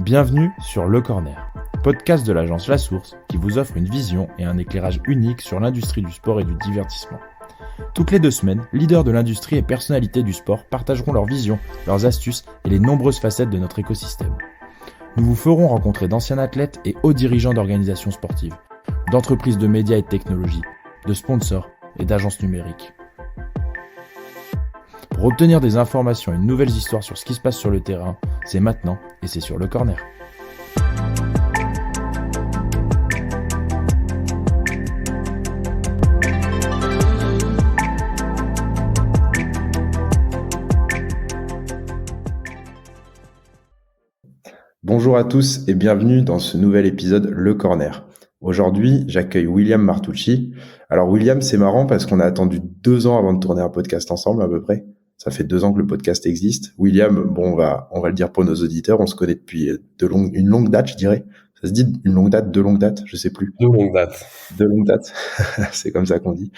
Bienvenue sur Le Corner, podcast de l'agence La Source qui vous offre une vision et un éclairage unique sur l'industrie du sport et du divertissement. Toutes les 2 semaines, leaders de l'industrie et personnalités du sport partageront leurs visions, leurs astuces et les nombreuses facettes de notre écosystème. Nous vous ferons rencontrer d'anciens athlètes et hauts dirigeants d'organisations sportives, d'entreprises de médias et de technologies, de sponsors et d'agences numériques. Pour obtenir des informations et de nouvelles histoires sur ce qui se passe sur le terrain, c'est maintenant et c'est sur Le Corner. Bonjour à tous et bienvenue dans ce nouvel épisode Le Corner. Aujourd'hui, j'accueille William Martucci. Alors William, c'est marrant parce qu'on a attendu 2 ans avant de tourner un podcast ensemble à peu près. Ça fait 2 ans que le podcast existe. William, bon, on va le dire pour nos auditeurs, on se connaît depuis une longue date, je dirais. Ça se dit une longue date, 2 longues dates, je sais plus. 2 longues dates. 2 longues dates, c'est comme ça qu'on dit.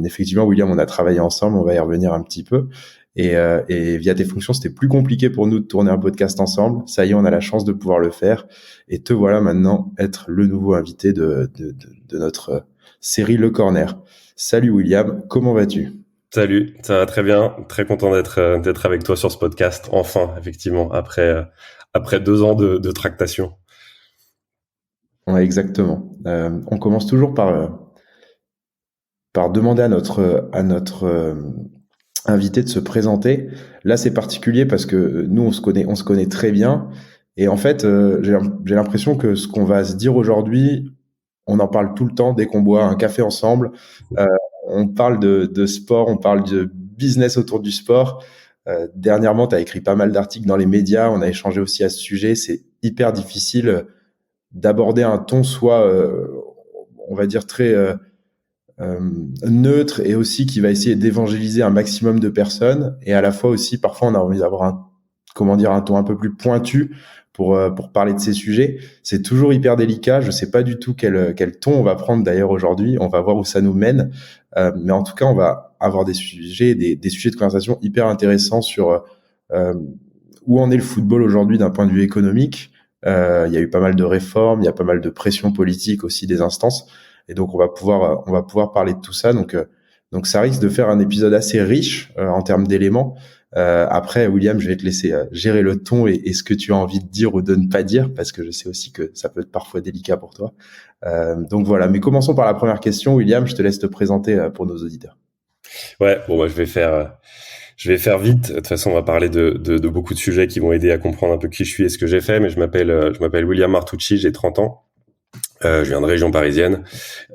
Effectivement, William, on a travaillé ensemble, on va y revenir un petit peu. Et via tes fonctions, c'était plus compliqué pour nous de tourner un podcast ensemble. Ça y est, on a la chance de pouvoir le faire. Et te voilà maintenant être le nouveau invité de notre série Le Corner. Salut William, comment vas-tu ? Salut, ça va très bien. Très content d'être avec toi sur ce podcast. Enfin, effectivement, après 2 ans de tractation. Ouais, exactement. On commence toujours par demander à notre invité de se présenter. Là, c'est particulier parce que nous, on se connaît très bien. Et en fait, j'ai l'impression que ce qu'on va se dire aujourd'hui, on en parle tout le temps dès qu'on boit un café ensemble. On parle de sport, on parle de business autour du sport. Dernièrement, tu as écrit pas mal d'articles dans les médias. On a échangé aussi à ce sujet. C'est hyper difficile d'aborder un ton soit, on va dire, très neutre et aussi qui va essayer d'évangéliser un maximum de personnes, et à la fois aussi parfois on a envie d'avoir un ton un peu plus pointu pour parler de ces sujets. C'est toujours hyper délicat. Je sais pas du tout quel ton on va prendre d'ailleurs aujourd'hui. On va voir où ça nous mène, mais en tout cas on va avoir des sujets de conversation hyper intéressants sur où en est le football aujourd'hui d'un point de vue économique. Il y a eu pas mal de réformes, il y a pas mal de pression politique aussi des instances. Et donc on va pouvoir parler de tout ça. Donc ça risque de faire un épisode assez riche en termes d'éléments. Après, William, je vais te laisser gérer le ton et ce que tu as envie de dire ou de ne pas dire, parce que je sais aussi que ça peut être parfois délicat pour toi. Donc voilà. Mais commençons par la première question. William, je te laisse te présenter pour nos auditeurs. Ouais, bon, moi je vais faire vite. De toute façon, on va parler de beaucoup de sujets qui vont aider à comprendre un peu qui je suis et ce que j'ai fait. Mais je m'appelle William Martucci, j'ai 30 ans. Je viens de région parisienne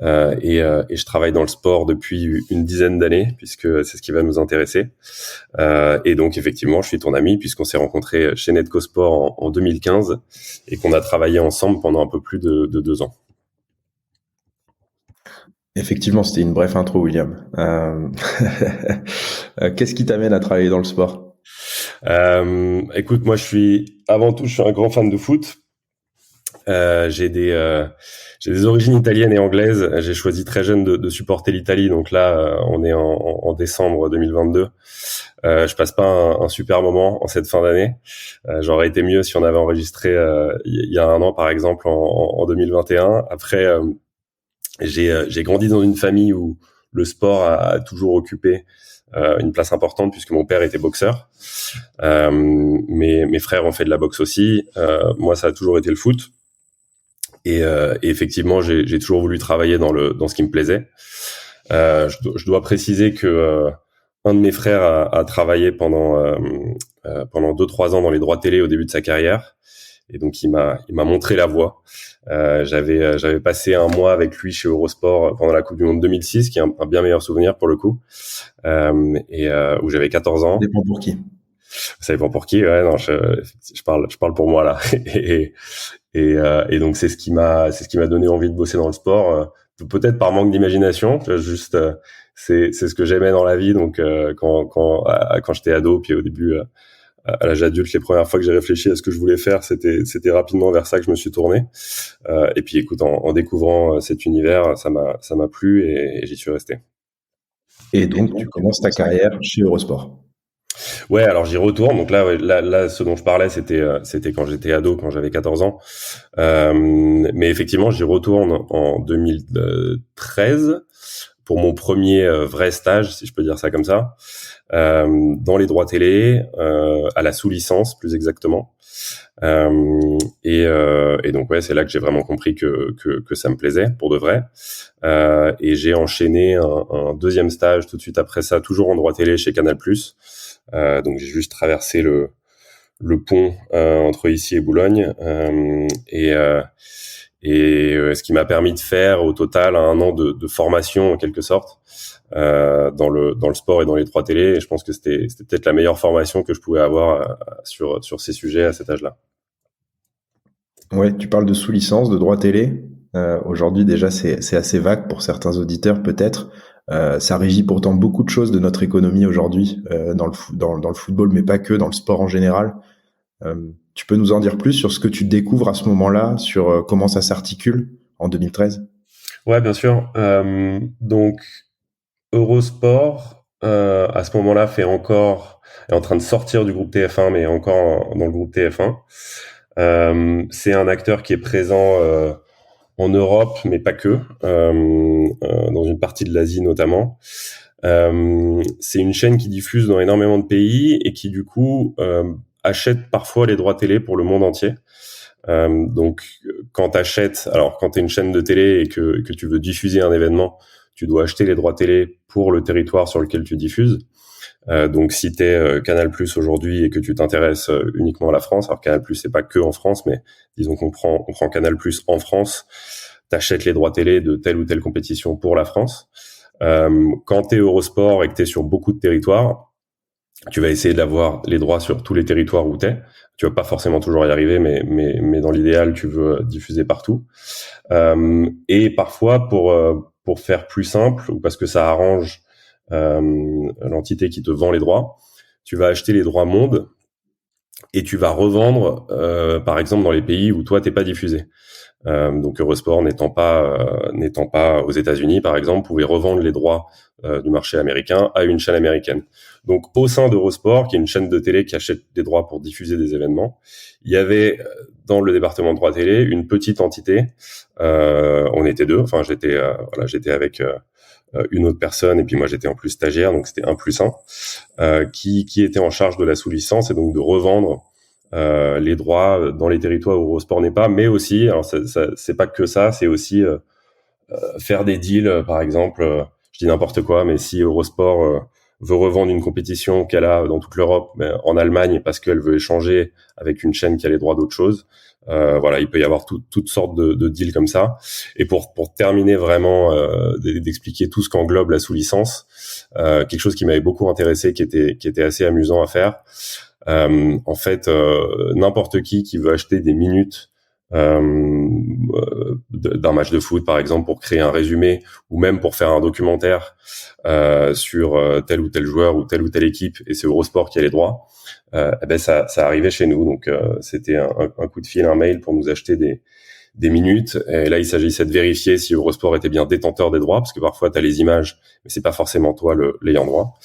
et je travaille dans le sport depuis une dizaine d'années, puisque c'est ce qui va nous intéresser. Et donc effectivement, je suis ton ami puisqu'on s'est rencontrés chez Netco Sport en 2015 et qu'on a travaillé ensemble pendant un peu plus de 2 ans. Effectivement, c'était une brève intro, William. Qu'est-ce qui t'amène à travailler dans le sport ? Écoute, moi je suis un grand fan de foot. J'ai des origines italiennes et anglaises. J'ai choisi très jeune de supporter l'Italie. Donc là, on est en décembre 2022. Je passe pas un super moment en cette fin d'année. J'aurais été mieux si on avait enregistré il y a 1 an, par exemple, en 2021. Après, j'ai grandi dans une famille où le sport a toujours occupé une place importante puisque mon père était boxeur. Mes frères ont fait de la boxe aussi. Moi, ça a toujours été le foot. Et effectivement, j'ai toujours voulu travailler dans ce qui me plaisait. Je dois préciser que un de mes frères a travaillé pendant 2-3 ans dans les droits télé au début de sa carrière, et donc il m'a montré la voie. J'avais passé 1 mois avec lui chez Eurosport pendant la Coupe du Monde 2006, qui est un bien meilleur souvenir pour le coup, où j'avais 14 ans. Ça dépend pour qui. Ça dépend pour qui, ouais. Non, je parle pour moi là. Et donc c'est ce qui m'a donné envie de bosser dans le sport, peut-être par manque d'imagination, juste c'est ce que j'aimais dans la vie. Donc quand j'étais ado, puis au début à l'âge adulte, les premières fois que j'ai réfléchi à ce que je voulais faire, c'était rapidement vers ça que je me suis tourné. Et puis écoute, en découvrant cet univers, ça m'a plu et j'y suis resté. Et donc tu commences ta carrière chez Eurosport. Ouais, alors j'y retourne. Donc là, ouais, là, ce dont je parlais, c'était quand j'étais ado, quand j'avais 14 ans. Mais effectivement, j'y retourne en 2013 pour mon premier vrai stage, si je peux dire ça comme ça, dans les droits télé, à la sous-licence plus exactement. Et donc ouais, c'est là que j'ai vraiment compris que ça me plaisait pour de vrai. Et j'ai enchaîné un deuxième stage tout de suite après ça, toujours en droit télé chez Canal+. Donc j'ai juste traversé le pont entre ici et Boulogne, ce qui m'a permis de faire au total 1 an de formation en quelque sorte dans le sport et dans les droits télé. Et je pense que c'était peut-être la meilleure formation que je pouvais avoir sur ces sujets à cet âge-là. Ouais, tu parles de sous-licence, de droit télé. Aujourd'hui, déjà, c'est assez vague pour certains auditeurs, peut-être. Ça régit pourtant beaucoup de choses de notre économie aujourd'hui, dans le football, mais pas que, dans le sport en général. Tu peux nous en dire plus sur ce que tu découvres à ce moment-là, sur comment ça s'articule en 2013? Ouais, bien sûr. Donc, Eurosport, à ce moment-là, est en train de sortir du groupe TF1, mais est encore dans le groupe TF1. C'est un acteur qui est présent en Europe, mais pas que, dans une partie de l'Asie notamment. C'est une chaîne qui diffuse dans énormément de pays et qui du coup achète parfois les droits télé pour le monde entier. Donc quand t'es une chaîne de télé et que tu veux diffuser un événement, tu dois acheter les droits télé pour le territoire sur lequel tu diffuses. Donc si t'es Canal+ aujourd'hui et que tu t'intéresses uniquement à la France, alors Canal+ c'est pas que en France, mais disons qu'on prend Canal+ en France, t'achètes les droits télé de telle ou telle compétition pour la France. Quand t'es Eurosport et que t'es sur beaucoup de territoires, tu vas essayer d'avoir les droits sur tous les territoires où t'es. Tu vas pas forcément toujours y arriver, mais dans l'idéal, tu veux diffuser partout. Et parfois, pour faire plus simple, ou parce que ça arrange l'entité qui te vend les droits, tu vas acheter les droits monde et tu vas revendre, par exemple, dans les pays où toi, t'es pas diffusé. Donc Eurosport n'étant pas aux États-Unis par exemple, pouvait revendre les droits du marché américain à une chaîne américaine. Donc au sein d'Eurosport, qui est une chaîne de télé qui achète des droits pour diffuser des événements, il y avait dans le département de droit télé une petite entité. On était deux. Enfin j'étais avec une autre personne et puis moi j'étais en plus stagiaire, donc c'était 1+1 qui était en charge de la sous-licence et donc de revendre les droits dans les territoires où Eurosport n'est pas, mais aussi, alors c'est pas que ça, c'est aussi faire des deals, par exemple, je dis n'importe quoi, mais si Eurosport veut revendre une compétition qu'elle a dans toute l'Europe, mais en Allemagne, parce qu'elle veut échanger avec une chaîne qui a les droits d'autre chose, voilà, il peut y avoir toutes sortes de deals comme ça. Et pour terminer vraiment d'expliquer tout ce qu'englobe la sous-licence, quelque chose qui m'avait beaucoup intéressé, qui était assez amusant à faire. En fait, n'importe qui veut acheter des minutes d'un match de foot, par exemple, pour créer un résumé ou même pour faire un documentaire sur tel ou tel joueur ou telle équipe, et c'est Eurosport qui a les droits, ça arrivait chez nous. Donc, c'était un coup de fil, un mail pour nous acheter des minutes. Et là, il s'agissait de vérifier si Eurosport était bien détenteur des droits, parce que parfois, tu as les images, mais c'est pas forcément toi l'ayant droit.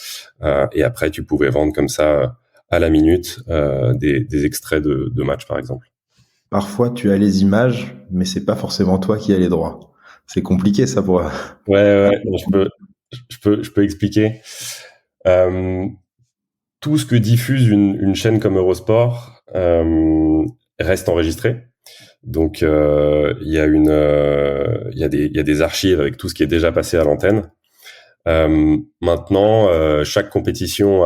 Et après, tu pouvais vendre comme ça à la minute des extraits de matchs, par exemple. Parfois, tu as les images, mais c'est pas forcément toi qui as les droits. C'est compliqué, ça, pour... Ouais, je peux expliquer. Tout ce que diffuse une chaîne comme Eurosport reste enregistré. Donc, il y a des archives avec tout ce qui est déjà passé à l'antenne. Maintenant, chaque compétition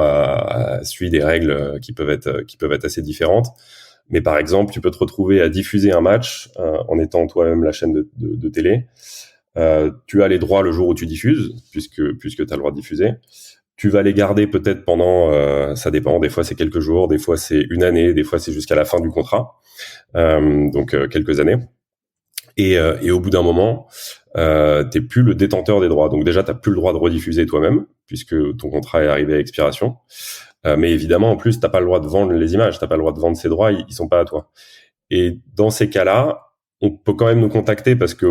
suit des règles qui peuvent être assez différentes. Mais par exemple, tu peux te retrouver à diffuser un match en étant toi-même la chaîne de télé. Tu as les droits le jour où tu diffuses, puisque tu as le droit de diffuser. Tu vas les garder peut-être pendant, ça dépend, des fois c'est quelques jours, des fois c'est une année, des fois c'est jusqu'à la fin du contrat, donc quelques années. Et au bout d'un moment, t'es plus le détenteur des droits. Donc déjà, t'as plus le droit de rediffuser toi-même, puisque ton contrat est arrivé à expiration. Mais évidemment, en plus, t'as pas le droit de vendre les images, t'as pas le droit de vendre ces droits, ils sont pas à toi. Et dans ces cas-là, on peut quand même nous contacter parce que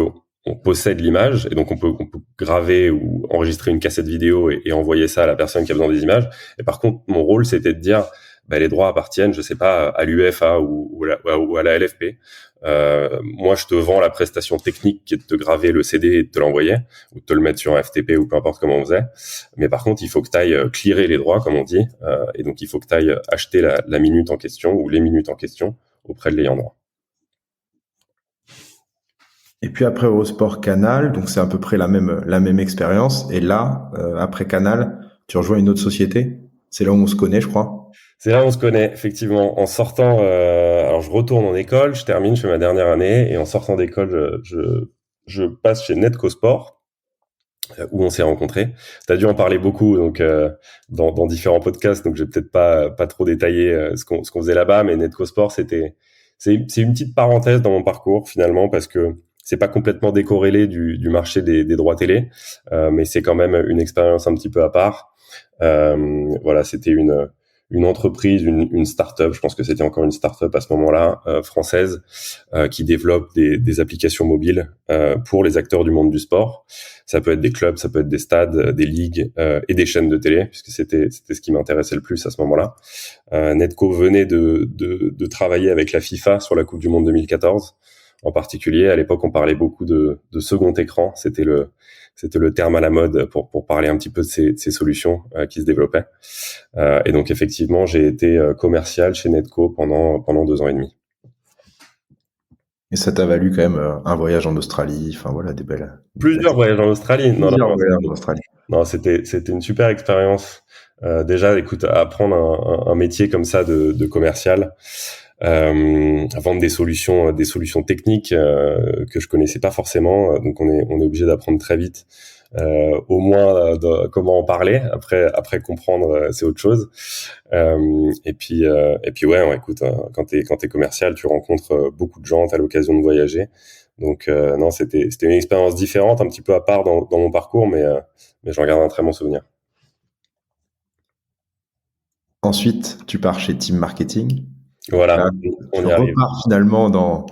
on possède l'image et donc on peut graver ou enregistrer une cassette vidéo et envoyer ça à la personne qui a besoin des images. Et par contre, mon rôle, c'était de dire, les droits appartiennent, je sais pas, à l'UEFA ou à la LFP. Moi, je te vends la prestation technique qui est de te graver le CD et de te l'envoyer, ou de te le mettre sur un FTP ou peu importe comment on faisait. Mais par contre, il faut que tu ailles clearer les droits, comme on dit, et donc il faut que tu ailles acheter la minute en question ou les minutes en question auprès de l'ayant droit. Et puis après Eurosport Canal, donc c'est à peu près la même expérience. Et là, après Canal, tu rejoins une autre société. C'est là où on se connaît, je crois. C'est là où on se connaît, effectivement. En sortant, alors je retourne en école, je termine, je fais ma dernière année, et en sortant d'école, je passe chez Netco Sport, où on s'est rencontrés. T'as dû en parler beaucoup, donc dans différents podcasts, donc je vais peut-être pas trop détailler ce qu'on faisait là-bas, mais Netco Sport, c'est une petite parenthèse dans mon parcours finalement, parce que c'est pas complètement décorrélé du marché des droits télé, mais c'est quand même une expérience un petit peu à part. Voilà, c'était une entreprise, une start-up, je pense que c'était encore une start-up à ce moment-là, française, qui développe des applications mobiles pour les acteurs du monde du sport. Ça peut être des clubs, ça peut être des stades, des ligues et des chaînes de télé, puisque c'était ce qui m'intéressait le plus à ce moment-là. Netco venait de travailler avec la FIFA sur la Coupe du Monde 2014. En particulier, à l'époque, on parlait beaucoup de second écran. C'était le terme à la mode pour parler un petit peu de ces solutions qui se développaient. Et donc, effectivement, j'ai été commercial chez Netco pendant 2 ans et demi. Et ça t'a valu quand même un voyage en Australie. Enfin voilà, des belles. Plusieurs voyages en Australie. Plusieurs voyages en Australie. Non, c'était une super expérience. Déjà, écoute, apprendre un métier comme ça de commercial. Vendre des solutions techniques que je connaissais pas forcément, donc on est obligé d'apprendre très vite, au moins comment en parler. Après comprendre, c'est autre chose. Et puis ouais, écoute, quand t'es commercial, tu rencontres beaucoup de gens, t'as l'occasion de voyager. Donc non, c'était une expérience différente, un petit peu à part dans mon parcours, mais j'en garde un très bon souvenir. Ensuite, tu pars chez Team Marketing. Voilà, là, on tu y arrive. repars finalement dans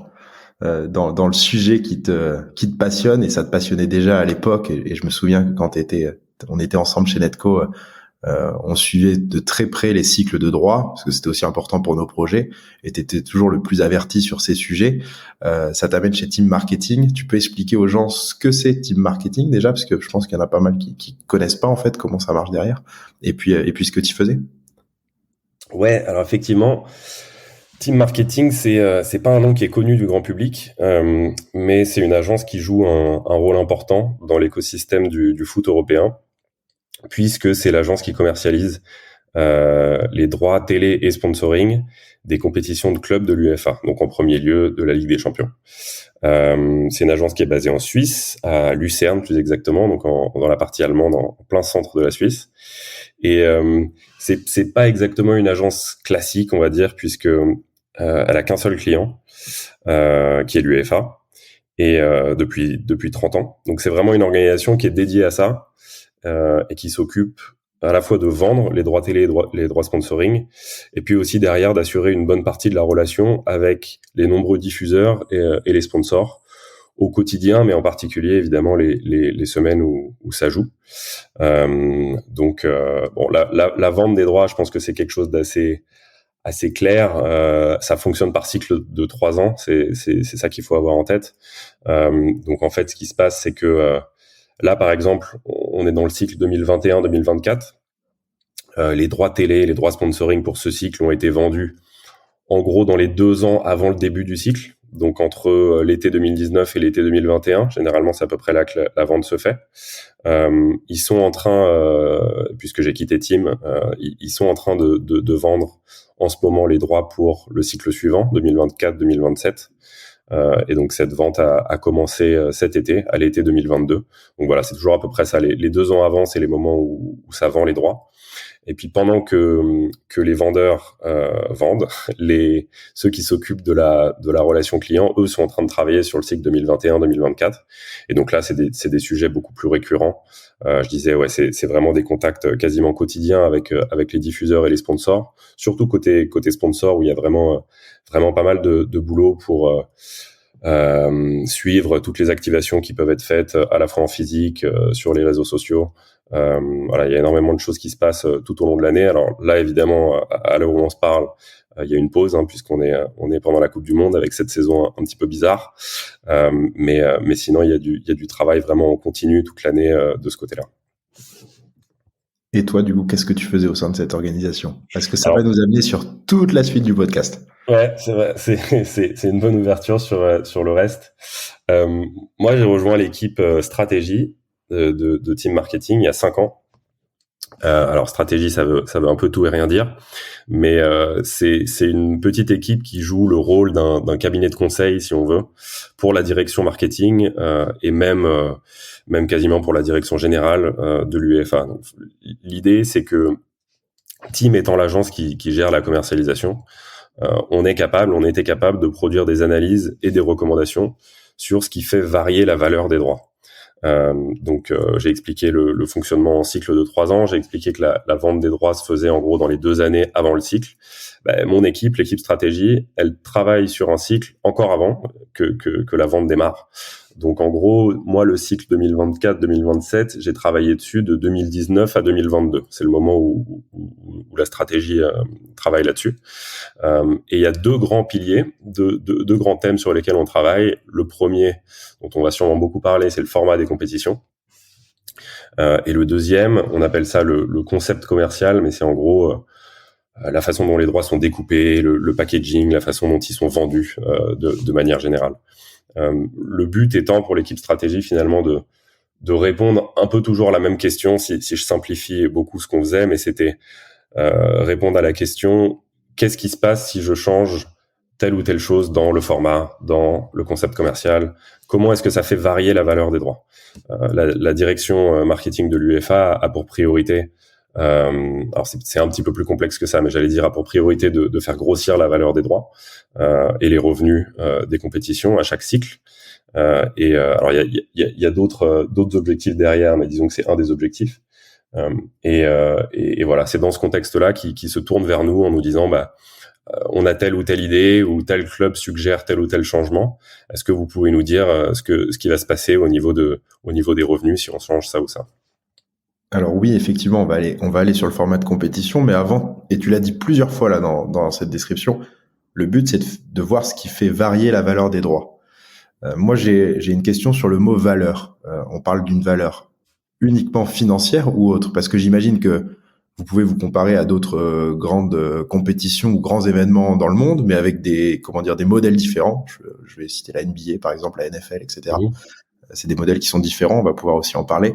le sujet qui te passionne, et ça te passionnait déjà à l'époque. Et je me souviens que quand on était ensemble chez Netco, on suivait de très près les cycles de droit, parce que c'était aussi important pour nos projets, et tu étais toujours le plus averti sur ces sujets. Ça t'amène chez Team Marketing. Tu peux expliquer aux gens ce que c'est Team Marketing déjà, parce que je pense qu'il y en a pas mal qui connaissent pas en fait comment ça marche derrière, et puis ce que tu faisais. Ouais, alors effectivement, Team Marketing, c'est pas un nom qui est connu du grand public, mais c'est une agence qui joue un rôle important dans l'écosystème du foot européen, puisque c'est l'agence qui commercialise les droits télé et sponsoring des compétitions de clubs de l'UEFA, donc en premier lieu de la Ligue des Champions. C'est une agence qui est basée en Suisse, à Lucerne plus exactement, donc dans la partie allemande, en plein centre de la Suisse. Et c'est pas exactement une agence classique, on va dire, puisque elle a qu'un seul client, qui est l'UEFA, et depuis 30 ans. Donc c'est vraiment une organisation qui est dédiée à ça, et qui s'occupe à la fois de vendre les droits télé et les droits sponsoring, et puis aussi derrière d'assurer une bonne partie de la relation avec les nombreux diffuseurs et les sponsors au quotidien, mais en particulier évidemment les semaines où ça joue. Donc bon, la vente des droits, je pense que c'est quelque chose d'assez clair. Ça fonctionne par cycle de 3 ans, c'est ça qu'il faut avoir en tête. Donc en fait, ce qui se passe, c'est que là, par exemple, on est dans le cycle 2021-2024. Les droits télé, les droits sponsoring pour ce cycle ont été vendus en gros dans les 2 ans avant le début du cycle. Donc entre l'été 2019 et l'été 2021, généralement c'est à peu près là que la vente se fait. Ils sont en train, puisque j'ai quitté Team, ils sont en train de vendre en ce moment les droits pour le cycle suivant, 2024-2027. Et donc cette vente a commencé cet été, à l'été 2022. Donc voilà, c'est toujours à peu près ça. Les 2 ans avant, c'est les moments où ça vend les droits. Et puis pendant que les vendeurs vendent, ceux qui s'occupent de la relation client, eux sont en train de travailler sur le cycle 2021-2024. Et donc là, c'est des sujets beaucoup plus récurrents. Je disais, ouais, c'est vraiment des contacts quasiment quotidiens avec les diffuseurs et les sponsors. Surtout côté sponsor, où il y a vraiment pas mal de boulot pour suivre toutes les activations qui peuvent être faites à la fois en physique, sur les réseaux sociaux. Voilà, il y a énormément de choses qui se passent tout au long de l'année. Alors là, évidemment, à l'heure où on se parle, il y a une pause, puisqu'on est pendant la Coupe du Monde avec cette saison un petit peu bizarre. Mais sinon, il y a du travail vraiment continu toute l'année de ce côté-là. Et toi, du coup, qu'est-ce que tu faisais au sein de cette organisation? Parce que ça va nous amener sur toute la suite du podcast. Ouais, c'est vrai. C'est une bonne ouverture sur le reste. Moi, j'ai rejoint l'équipe stratégie de team marketing il y a 5 ans. Alors stratégie, ça veut un peu tout et rien dire, mais c'est une petite équipe qui joue le rôle d'un cabinet de conseil, si on veut, pour la direction marketing et même quasiment pour la direction générale de l'UEFA. Donc, l'idée, c'est que Team étant l'agence qui gère la commercialisation, on était capable de produire des analyses et des recommandations sur ce qui fait varier la valeur des droits. Donc j'ai expliqué le fonctionnement en cycle de 3 ans. J'ai expliqué que la vente des droits se faisait en gros dans les 2 années avant le cycle. Mon équipe, l'équipe stratégie, elle travaille sur un cycle encore avant que la vente démarre. Donc en gros, moi le cycle 2024-2027, j'ai travaillé dessus de 2019 à 2022. C'est le moment où la stratégie travaille là-dessus. Et il y a 2 grands piliers, deux grands thèmes sur lesquels on travaille. Le premier, dont on va sûrement beaucoup parler, c'est le format des compétitions. Et le deuxième, on appelle ça le concept commercial, mais c'est en gros la façon dont les droits sont découpés, le packaging, la façon dont ils sont vendus de manière générale. Le but étant pour l'équipe stratégie finalement de répondre un peu toujours à la même question, si je simplifie beaucoup ce qu'on faisait, mais c'était répondre à la question: qu'est-ce qui se passe si je change telle ou telle chose dans le format, dans le concept commercial? Comment est-ce que ça fait varier la valeur des droits? La direction marketing de l'UEFA a pour priorité, alors c'est un petit peu plus complexe que ça, mais j'allais dire a pour priorité de faire grossir la valeur des droits et les revenus des compétitions à chaque cycle. Alors il y a d'autres objectifs derrière, mais disons que c'est un des objectifs. Et voilà, c'est dans ce contexte-là qui se tourne vers nous en nous disant on a telle ou telle idée ou tel club suggère tel ou tel changement. Est-ce que vous pouvez nous dire ce qui va se passer au niveau des revenus si on change ça ou ça? Alors oui, effectivement, on va aller sur le format de compétition, mais avant, et tu l'as dit plusieurs fois là dans cette description, le but c'est de voir ce qui fait varier la valeur des droits. Moi, j'ai une question sur le mot valeur. On parle d'une valeur uniquement financière ou autre? Parce que j'imagine que vous pouvez vous comparer à d'autres grandes compétitions ou grands événements dans le monde, mais avec des modèles différents. Je vais citer la NBA, par exemple, la NFL, etc. Mmh. C'est des modèles qui sont différents, on va pouvoir aussi en parler.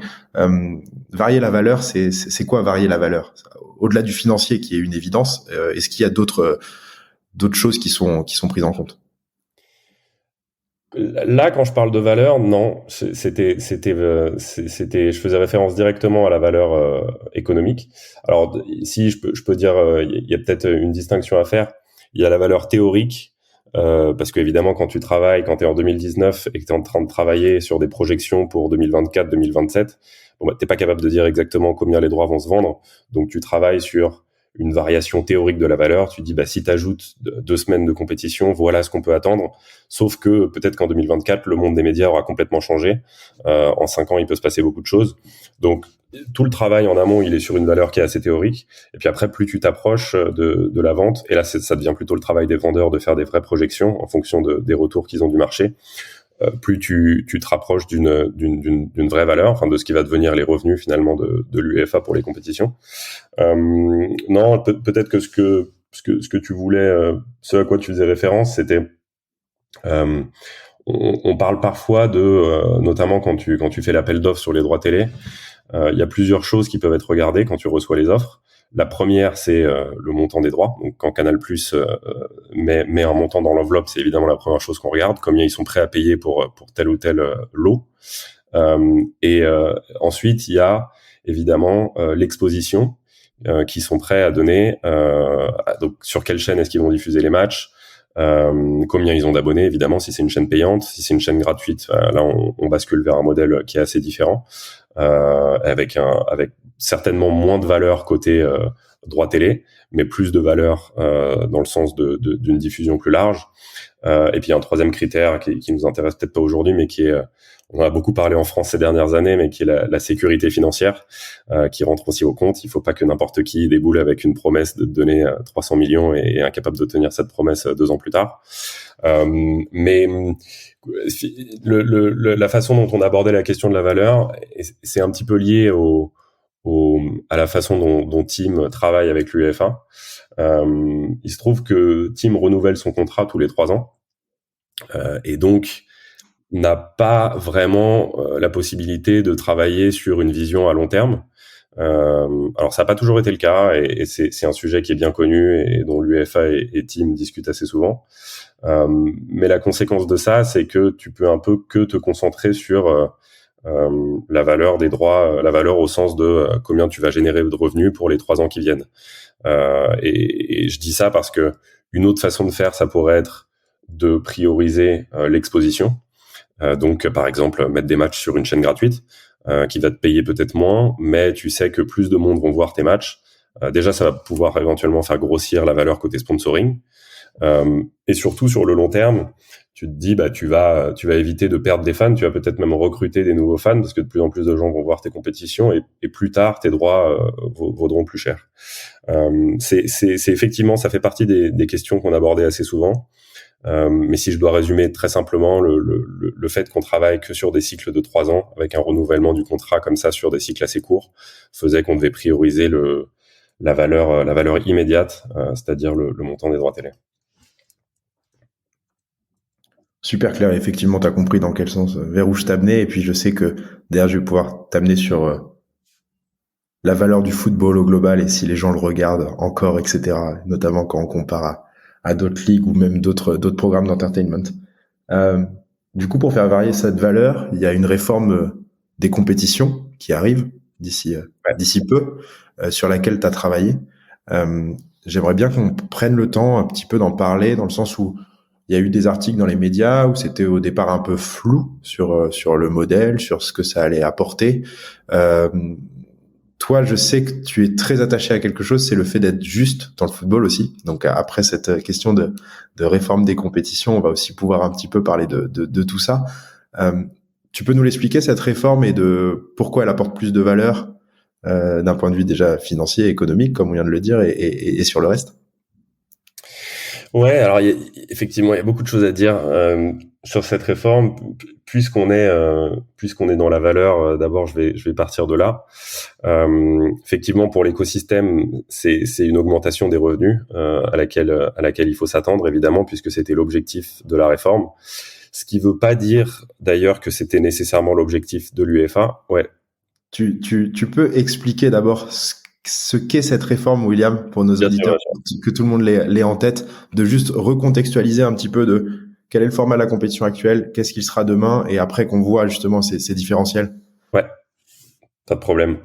Varier la valeur, c'est quoi varier la valeur? Au-delà du financier qui est une évidence, est-ce qu'il y a d'autres choses qui sont prises en compte? Là, quand je parle de valeur, non, je faisais référence directement à la valeur économique. Alors, si je peux dire, il y a peut-être une distinction à faire. Il y a la valeur théorique, parce qu'évidemment, quand tu es en 2019 et que tu es en train de travailler sur des projections pour 2024-2027, t'es pas capable de dire exactement combien les droits vont se vendre. Donc, tu travailles sur une variation théorique de la valeur. Tu dis, si tu ajoutes 2 semaines de compétition, voilà ce qu'on peut attendre. Sauf que peut-être qu'en 2024, le monde des médias aura complètement changé. En 5 ans, il peut se passer beaucoup de choses. Donc, tout le travail en amont, il est sur une valeur qui est assez théorique. Et puis après, plus tu t'approches de la vente, et là, ça devient plutôt le travail des vendeurs de faire des vraies projections en fonction des retours qu'ils ont du marché. Plus tu te rapproches d'une vraie valeur, enfin de ce qui va devenir les revenus finalement de l'UEFA pour les compétitions. Non, peut-être que ce que tu voulais, ce à quoi tu faisais référence, c'était on parle parfois notamment quand tu fais l'appel d'offres sur les droits télé, il y a plusieurs choses qui peuvent être regardées quand tu reçois les offres. La première, c'est le montant des droits. Donc, quand Canal+ met un montant dans l'enveloppe, c'est évidemment la première chose qu'on regarde, combien ils sont prêts à payer pour tel ou tel lot. Ensuite, il y a évidemment l'exposition qu'ils sont prêts à donner. Donc, sur quelle chaîne est-ce qu'ils vont diffuser les matchs, combien ils ont d'abonnés, évidemment, si c'est une chaîne payante, si c'est une chaîne gratuite, là on bascule vers un modèle qui est assez différent, avec certainement moins de valeur côté droit télé, mais plus de valeur dans le sens d'une diffusion plus large. Et puis il y a un troisième critère qui nous intéresse peut-être pas aujourd'hui, mais qui est, on en a beaucoup parlé en France ces dernières années, mais qui est la sécurité financière, qui rentre aussi au compte. Il faut pas que n'importe qui déboule avec une promesse de te donner 300 millions et est incapable de tenir cette promesse 2 ans plus tard. Mais la façon dont on a abordé la question de la valeur, c'est un petit peu lié à la façon dont Team travaille avec l'UEFA. Il se trouve que Team renouvelle son contrat tous les 3 ans et donc n'a pas vraiment la possibilité de travailler sur une vision à long terme. Alors ça n'a pas toujours été le cas et c'est un sujet qui est bien connu et dont l'UEFA et Team discutent assez souvent. Mais la conséquence de ça, c'est que tu peux un peu que te concentrer sur la valeur des droits, la valeur au sens de combien tu vas générer de revenus pour les 3 ans qui viennent. Et je dis ça parce que une autre façon de faire, ça pourrait être de prioriser l'exposition. Donc, par exemple, mettre des matchs sur une chaîne gratuite qui va te payer peut-être moins, mais tu sais que plus de monde vont voir tes matchs. Déjà, ça va pouvoir éventuellement faire grossir la valeur côté sponsoring. Et surtout, sur le long terme, tu te dis, tu vas éviter de perdre des fans, tu vas peut-être même recruter des nouveaux fans parce que de plus en plus de gens vont voir tes compétitions et plus tard, tes droits vaudront plus cher. C'est effectivement, ça fait partie des questions qu'on abordait assez souvent. Mais si je dois résumer très simplement, le fait qu'on travaille que sur des cycles de 3 ans, avec un renouvellement du contrat comme ça sur des cycles assez courts, faisait qu'on devait prioriser la valeur immédiate, c'est-à-dire le montant des droits télé. Super clair, effectivement, tu as compris dans quel sens, vers où je t'amenais, et puis je sais que derrière, je vais pouvoir t'amener sur la valeur du football au global, et si les gens le regardent encore, etc., notamment quand on compare à d'autres ligues ou même d'autres programmes d'entertainment. Du coup, pour faire varier cette valeur, il y a une réforme des compétitions qui arrive d'ici peu, sur laquelle tu as travaillé. J'aimerais bien qu'on prenne le temps un petit peu d'en parler, dans le sens où il y a eu des articles dans les médias où c'était au départ un peu flou sur le modèle, sur ce que ça allait apporter. Toi, je sais que tu es très attaché à quelque chose, c'est le fait d'être juste dans le football aussi. Donc après cette question de réforme des compétitions, on va aussi pouvoir un petit peu parler de tout ça. Tu peux nous l'expliquer, cette réforme, et de pourquoi elle apporte plus de valeur d'un point de vue déjà financier, économique, comme on vient de le dire, et sur le reste? Ouais, alors effectivement, il y a beaucoup de choses à dire sur cette réforme. Puisqu'on est dans la valeur, d'abord je vais partir de là. Effectivement, pour l'écosystème, c'est une augmentation des revenus à laquelle il faut s'attendre, évidemment, puisque c'était l'objectif de la réforme. Ce qui veut pas dire d'ailleurs que c'était nécessairement l'objectif de l'UEFA. Ouais. Tu peux expliquer d'abord ce qu'est cette réforme, William, pour nos auditeurs, que tout le monde l'ait en tête, de juste recontextualiser un petit peu de quel est le format de la compétition actuelle, qu'est-ce qu'il sera demain, et après qu'on voit justement ces différentiels. Ouais, pas de problème.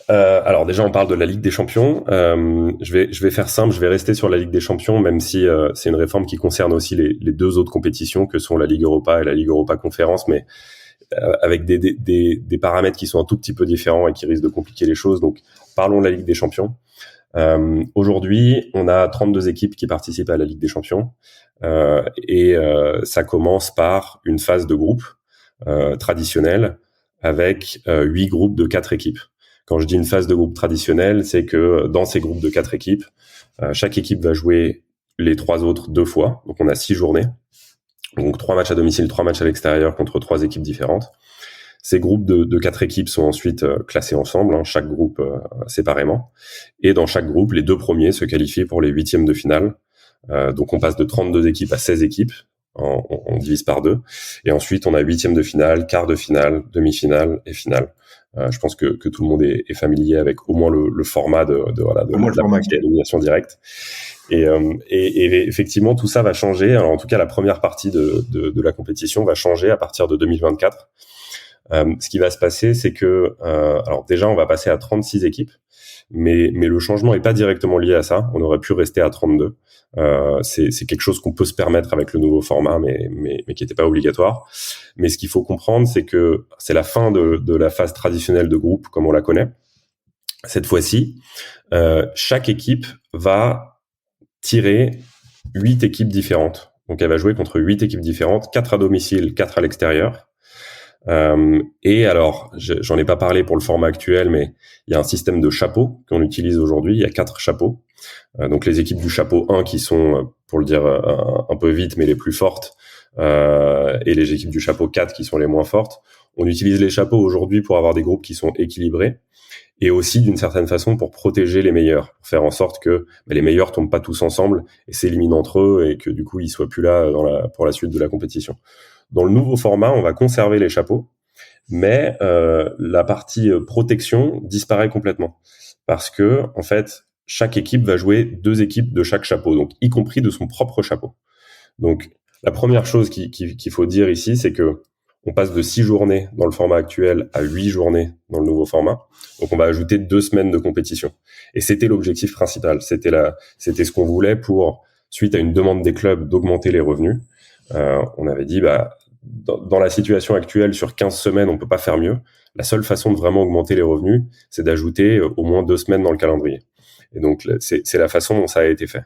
Alors déjà, on parle de la Ligue des Champions. Je vais faire simple, je vais rester sur la Ligue des Champions, même si c'est une réforme qui concerne aussi les 2 autres compétitions que sont la Ligue Europa et la Ligue Europa Conférence, mais avec des paramètres qui sont un tout petit peu différents et qui risquent de compliquer les choses. Donc, parlons de la Ligue des Champions. Aujourd'hui, on a 32 équipes qui participent à la Ligue des Champions et ça commence par une phase de groupe traditionnelle avec 8 groupes de 4 équipes. Quand je dis une phase de groupe traditionnelle, c'est que dans ces groupes de 4 équipes, chaque équipe va jouer les 3 autres 2 fois. Donc, on a 6 journées. Donc 3 matchs à domicile, 3 matchs à l'extérieur contre 3 équipes différentes. Ces groupes de 4 équipes sont ensuite classés ensemble, chaque groupe séparément. Et dans chaque groupe, les 2 premiers se qualifient pour les 8e de finale. Donc on passe de 32 équipes à 16 équipes, on divise par 2. Et ensuite, on a 8e de finale, quart de finale, demi-finale et finale. Je pense que tout le monde est familier avec au moins le format de l'élimination directe. Et effectivement, tout ça va changer. Alors, en tout cas, la première partie de la compétition va changer à partir de 2024. Ce qui va se passer, c'est que, alors déjà, on va passer à 36 équipes, mais le changement est pas directement lié à ça. On aurait pu rester à 32. C'est quelque chose qu'on peut se permettre avec le nouveau format, mais qui n'était pas obligatoire. Mais ce qu'il faut comprendre, c'est que c'est la fin de la phase traditionnelle de groupe, comme on la connaît. Cette fois-ci, chaque équipe va tirer 8 équipes différentes. Donc elle va jouer contre 8 équipes différentes, 4 à domicile, 4 à l'extérieur. Et alors, j'en ai pas parlé pour le format actuel, mais il y a un système de chapeaux qu'on utilise aujourd'hui. Il y a 4 chapeaux. Donc les équipes du chapeau 1 qui sont, pour le dire un peu vite, mais les plus fortes, et les équipes du chapeau 4 qui sont les moins fortes. On utilise les chapeaux aujourd'hui pour avoir des groupes qui sont équilibrés, et aussi d'une certaine façon pour protéger les meilleurs, pour faire en sorte que les meilleurs tombent pas tous ensemble et s'éliminent entre eux, et que du coup ils soient plus là pour la suite de la compétition. Dans le nouveau format, on va conserver les chapeaux, mais la partie protection disparaît complètement, parce que en fait chaque équipe va jouer 2 équipes de chaque chapeau, donc y compris de son propre chapeau. Donc la première chose qu'il faut dire ici, c'est que on passe de 6 journées dans le format actuel à 8 journées dans le nouveau format. Donc on va ajouter 2 semaines de compétition. Et c'était l'objectif principal. C'était ce qu'on voulait suite à une demande des clubs d'augmenter les revenus. On avait dit, dans la situation actuelle, sur 15 semaines, on peut pas faire mieux. La seule façon de vraiment augmenter les revenus, c'est d'ajouter au moins 2 semaines dans le calendrier. Et donc c'est la façon dont ça a été fait.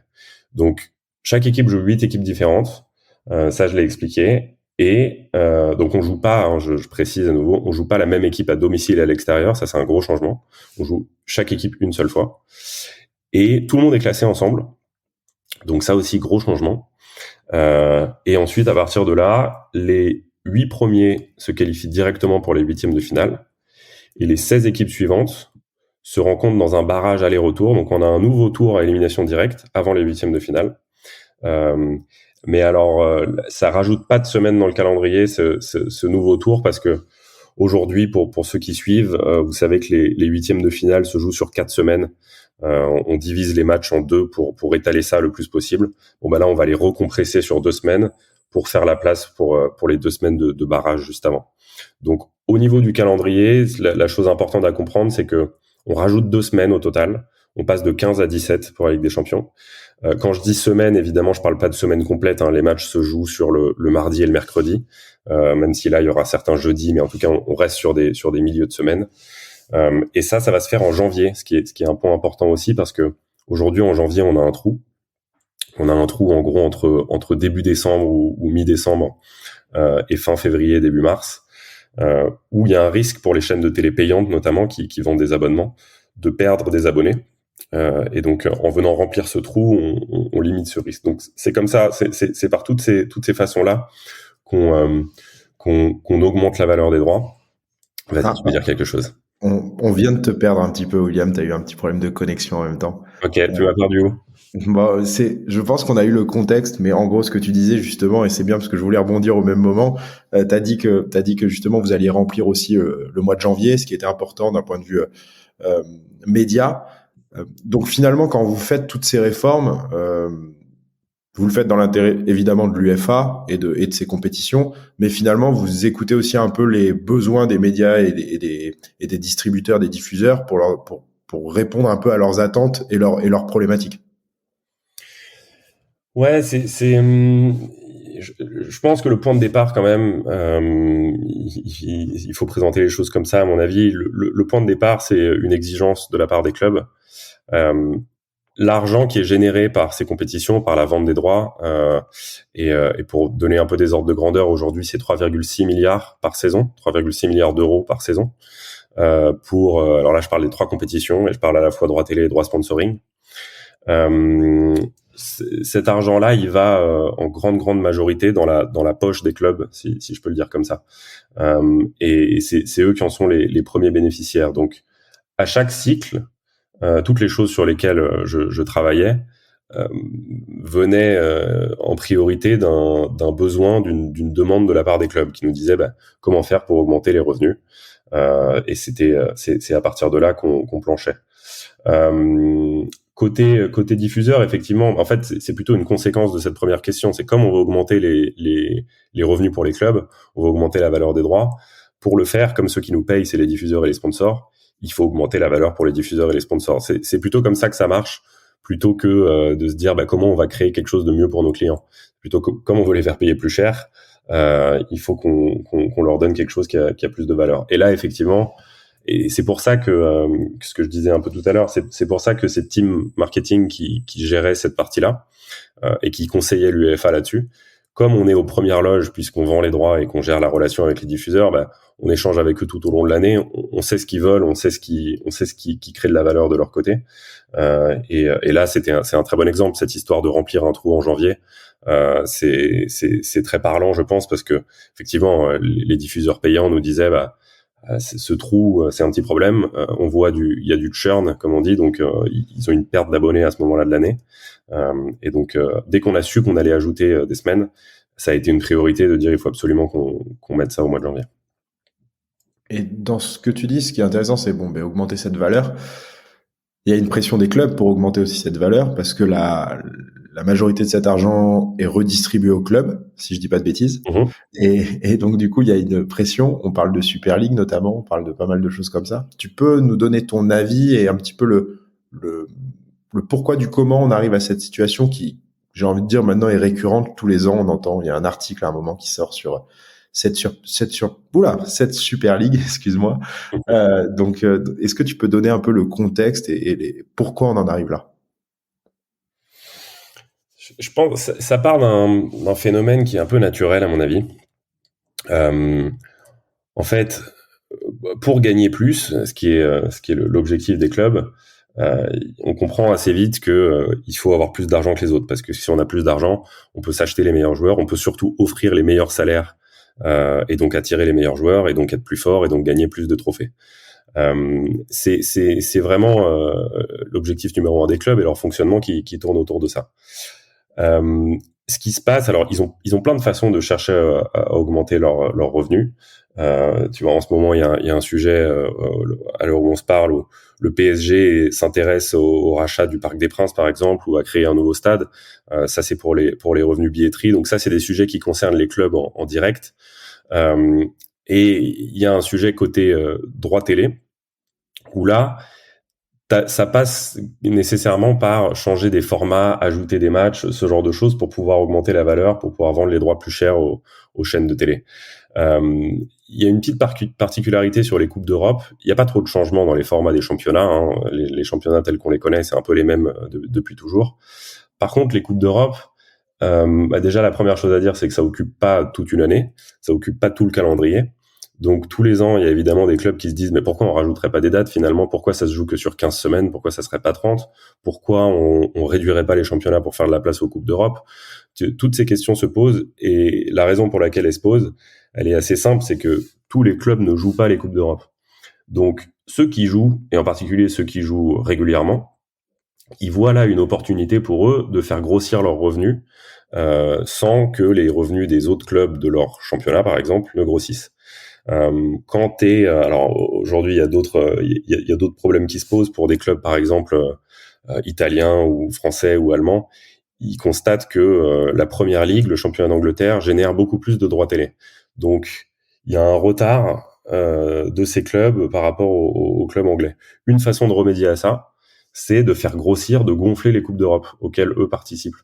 Donc chaque équipe joue 8 équipes différentes. Ça, je l'ai expliqué. Et donc on joue pas, je précise à nouveau, on joue pas la même équipe à domicile et à l'extérieur. Ça, c'est un gros changement. On joue chaque équipe une seule fois. Et tout le monde est classé ensemble. Donc ça aussi, gros changement. Et ensuite, à partir de là, les 8 premiers se qualifient directement pour les 8e de finale. Et les 16 équipes suivantes se rencontrent dans un barrage aller-retour. Donc on a un nouveau tour à élimination directe avant les 8e de finale. Mais alors, ça rajoute pas de semaine dans le calendrier, ce nouveau tour, parce que aujourd'hui, pour ceux qui suivent, vous savez que les 8e de finale se jouent sur 4 semaines. On divise les matchs en 2 pour étaler ça le plus possible. Bon, là, on va les recompresser sur 2 semaines pour faire la place pour les 2 semaines de barrage juste avant. Donc, au niveau du calendrier, la chose importante à comprendre, c'est que on rajoute 2 semaines au total. On passe de 15 à 17 pour la Ligue des Champions. Quand je dis semaine, évidemment, je parle pas de semaine complète. Les matchs se jouent sur le mardi et le mercredi, même si là, il y aura certains jeudis, mais en tout cas, on reste sur des milieux de semaine. Et ça va se faire en janvier, ce qui est un point important aussi, parce que aujourd'hui, en janvier, on a un trou. On a un trou, en gros, entre début décembre ou mi-décembre et fin février, début mars, où il y a un risque pour les chaînes de télé payantes, notamment, qui vendent des abonnements, de perdre des abonnés. Et donc, en venant remplir ce trou, on limite ce risque. Donc, c'est comme ça, c'est par toutes ces façons-là qu'on augmente la valeur des droits. Vas-y, tu peux dire quelque chose. On vient de te perdre un petit peu, William. Tu as eu un petit problème de connexion en même temps. Ok, tu m'as perdu où? Je pense qu'on a eu le contexte, mais en gros, ce que tu disais justement, et c'est bien parce que je voulais rebondir au même moment, t'as dit que justement vous alliez remplir aussi le mois de janvier, ce qui était important d'un point de vue média. Donc finalement, quand vous faites toutes ces réformes, vous le faites dans l'intérêt évidemment de l'UEFA et de ses compétitions, mais finalement vous écoutez aussi un peu les besoins des médias et des distributeurs, des diffuseurs pour répondre un peu à leurs attentes et leurs problématiques. Ouais, je pense que le point de départ quand même, il faut présenter les choses comme ça à mon avis. Le point de départ, c'est une exigence de la part des clubs. L'argent qui est généré par ces compétitions, par la vente des droits, et pour donner un peu des ordres de grandeur, aujourd'hui c'est 3,6 milliards par saison, 3,6 milliards d'euros par saison. Alors là je parle des 3 compétitions et je parle à la fois droit télé et droit sponsoring. Cet argent-là, il va en grande majorité dans la poche des clubs, si je peux le dire comme ça. Et c'est eux qui en sont les premiers bénéficiaires. Donc à chaque cycle, toutes les choses sur lesquelles je travaillais venaient en priorité d'un besoin, d'une demande de la part des clubs qui nous disaient comment faire pour augmenter les revenus. Et c'est à partir de là qu'on planchait. Côté diffuseur, effectivement, en fait, c'est plutôt une conséquence de cette première question. C'est comme on va augmenter les revenus pour les clubs, on va augmenter la valeur des droits. Pour le faire, comme ceux qui nous payent, c'est les diffuseurs et les sponsors, il faut augmenter la valeur pour les diffuseurs et les sponsors. C'est plutôt comme ça que ça marche, plutôt que de se dire comment on va créer quelque chose de mieux pour nos clients. Plutôt que comme on veut les faire payer plus cher, il faut qu'on leur donne quelque chose qui a plus de valeur. Et là, effectivement, et c'est pour ça que ce que je disais un peu tout à l'heure, c'est pour ça que c'est team marketing qui gérait cette partie-là et qui conseillait l'UEFA là-dessus. Comme on est aux premières loges, puisqu'on vend les droits et qu'on gère la relation avec les diffuseurs, on échange avec eux tout au long de l'année. On sait ce qu'ils veulent, on sait ce qui crée de la valeur de leur côté. Et là, c'est un très bon exemple, cette histoire de remplir un trou en janvier. C'est très parlant, je pense, parce que effectivement, les diffuseurs payants nous disaient, ce trou, c'est un petit problème. On voit il y a du churn, comme on dit, donc ils ont une perte d'abonnés à ce moment-là de l'année. Et donc, dès qu'on a su qu'on allait ajouter des semaines, ça a été une priorité de dire il faut absolument qu'on mette ça au mois de janvier. Et dans ce que tu dis, ce qui est intéressant, c'est augmenter cette valeur. Il y a une pression des clubs pour augmenter aussi cette valeur parce que la majorité de cet argent est redistribué aux clubs, si je dis pas de bêtises. Mmh. Et donc, du coup, il y a une pression. On parle de Super League notamment, on parle de pas mal de choses comme ça. Tu peux nous donner ton avis et un petit peu le pourquoi du comment on arrive à cette situation qui, j'ai envie de dire, maintenant est récurrente. Tous les ans, on entend, il y a un article à un moment qui sort sur cette Super League, excuse-moi. Donc, est-ce que tu peux donner un peu le contexte et pourquoi on en arrive là? Je pense que ça part d'un phénomène qui est un peu naturel à mon avis. En fait, pour gagner plus, ce qui est l'objectif des clubs, on comprend assez vite que il faut avoir plus d'argent que les autres, parce que si on a plus d'argent, on peut s'acheter les meilleurs joueurs, on peut surtout offrir les meilleurs salaires et donc attirer les meilleurs joueurs et donc être plus fort et donc gagner plus de trophées. C'est vraiment l'objectif numéro 1 des clubs et leur fonctionnement qui tourne autour de ça. Ce qui se passe, alors ils ont plein de façons de chercher à augmenter leurs revenus. Tu vois, en ce moment il y a un sujet à l'heure où on se parle où le PSG s'intéresse au rachat du Parc des Princes par exemple ou à créer un nouveau stade. Ça c'est pour les revenus billetterie. Donc ça c'est des sujets qui concernent les clubs en direct. Et il y a un sujet côté droit télé où là ça passe nécessairement par changer des formats, ajouter des matchs, ce genre de choses pour pouvoir augmenter la valeur, pour pouvoir vendre les droits plus chers aux chaînes de télé. Il y a une petite particularité sur les Coupes d'Europe. Il n'y a pas trop de changements dans les formats des championnats. Hein. Les championnats tels qu'on les connaît, c'est un peu les mêmes depuis toujours. Par contre, les Coupes d'Europe, déjà la première chose à dire, c'est que ça occupe pas toute une année, ça occupe pas tout le calendrier. Donc tous les ans, il y a évidemment des clubs qui se disent mais pourquoi on rajouterait pas des dates finalement? Pourquoi ça se joue que sur 15 semaines? Pourquoi ça serait pas 30? Pourquoi on réduirait pas les championnats pour faire de la place aux Coupes d'Europe? Toutes ces questions se posent et la raison pour laquelle elles se posent, elle est assez simple, c'est que tous les clubs ne jouent pas les Coupes d'Europe. Donc ceux qui jouent, et en particulier ceux qui jouent régulièrement, ils voient là une opportunité pour eux de faire grossir leurs revenus sans que les revenus des autres clubs de leur championnat, par exemple, ne grossissent. Quand alors aujourd'hui il y a d'autres problèmes qui se posent pour des clubs par exemple italiens ou français ou allemands. Ils constatent que la première ligue, le championnat d'Angleterre, génère beaucoup plus de droits télé. Donc il y a un retard de ces clubs par rapport aux clubs anglais. Une façon de remédier à ça, c'est de faire grossir, de gonfler les coupes d'Europe auxquelles eux participent.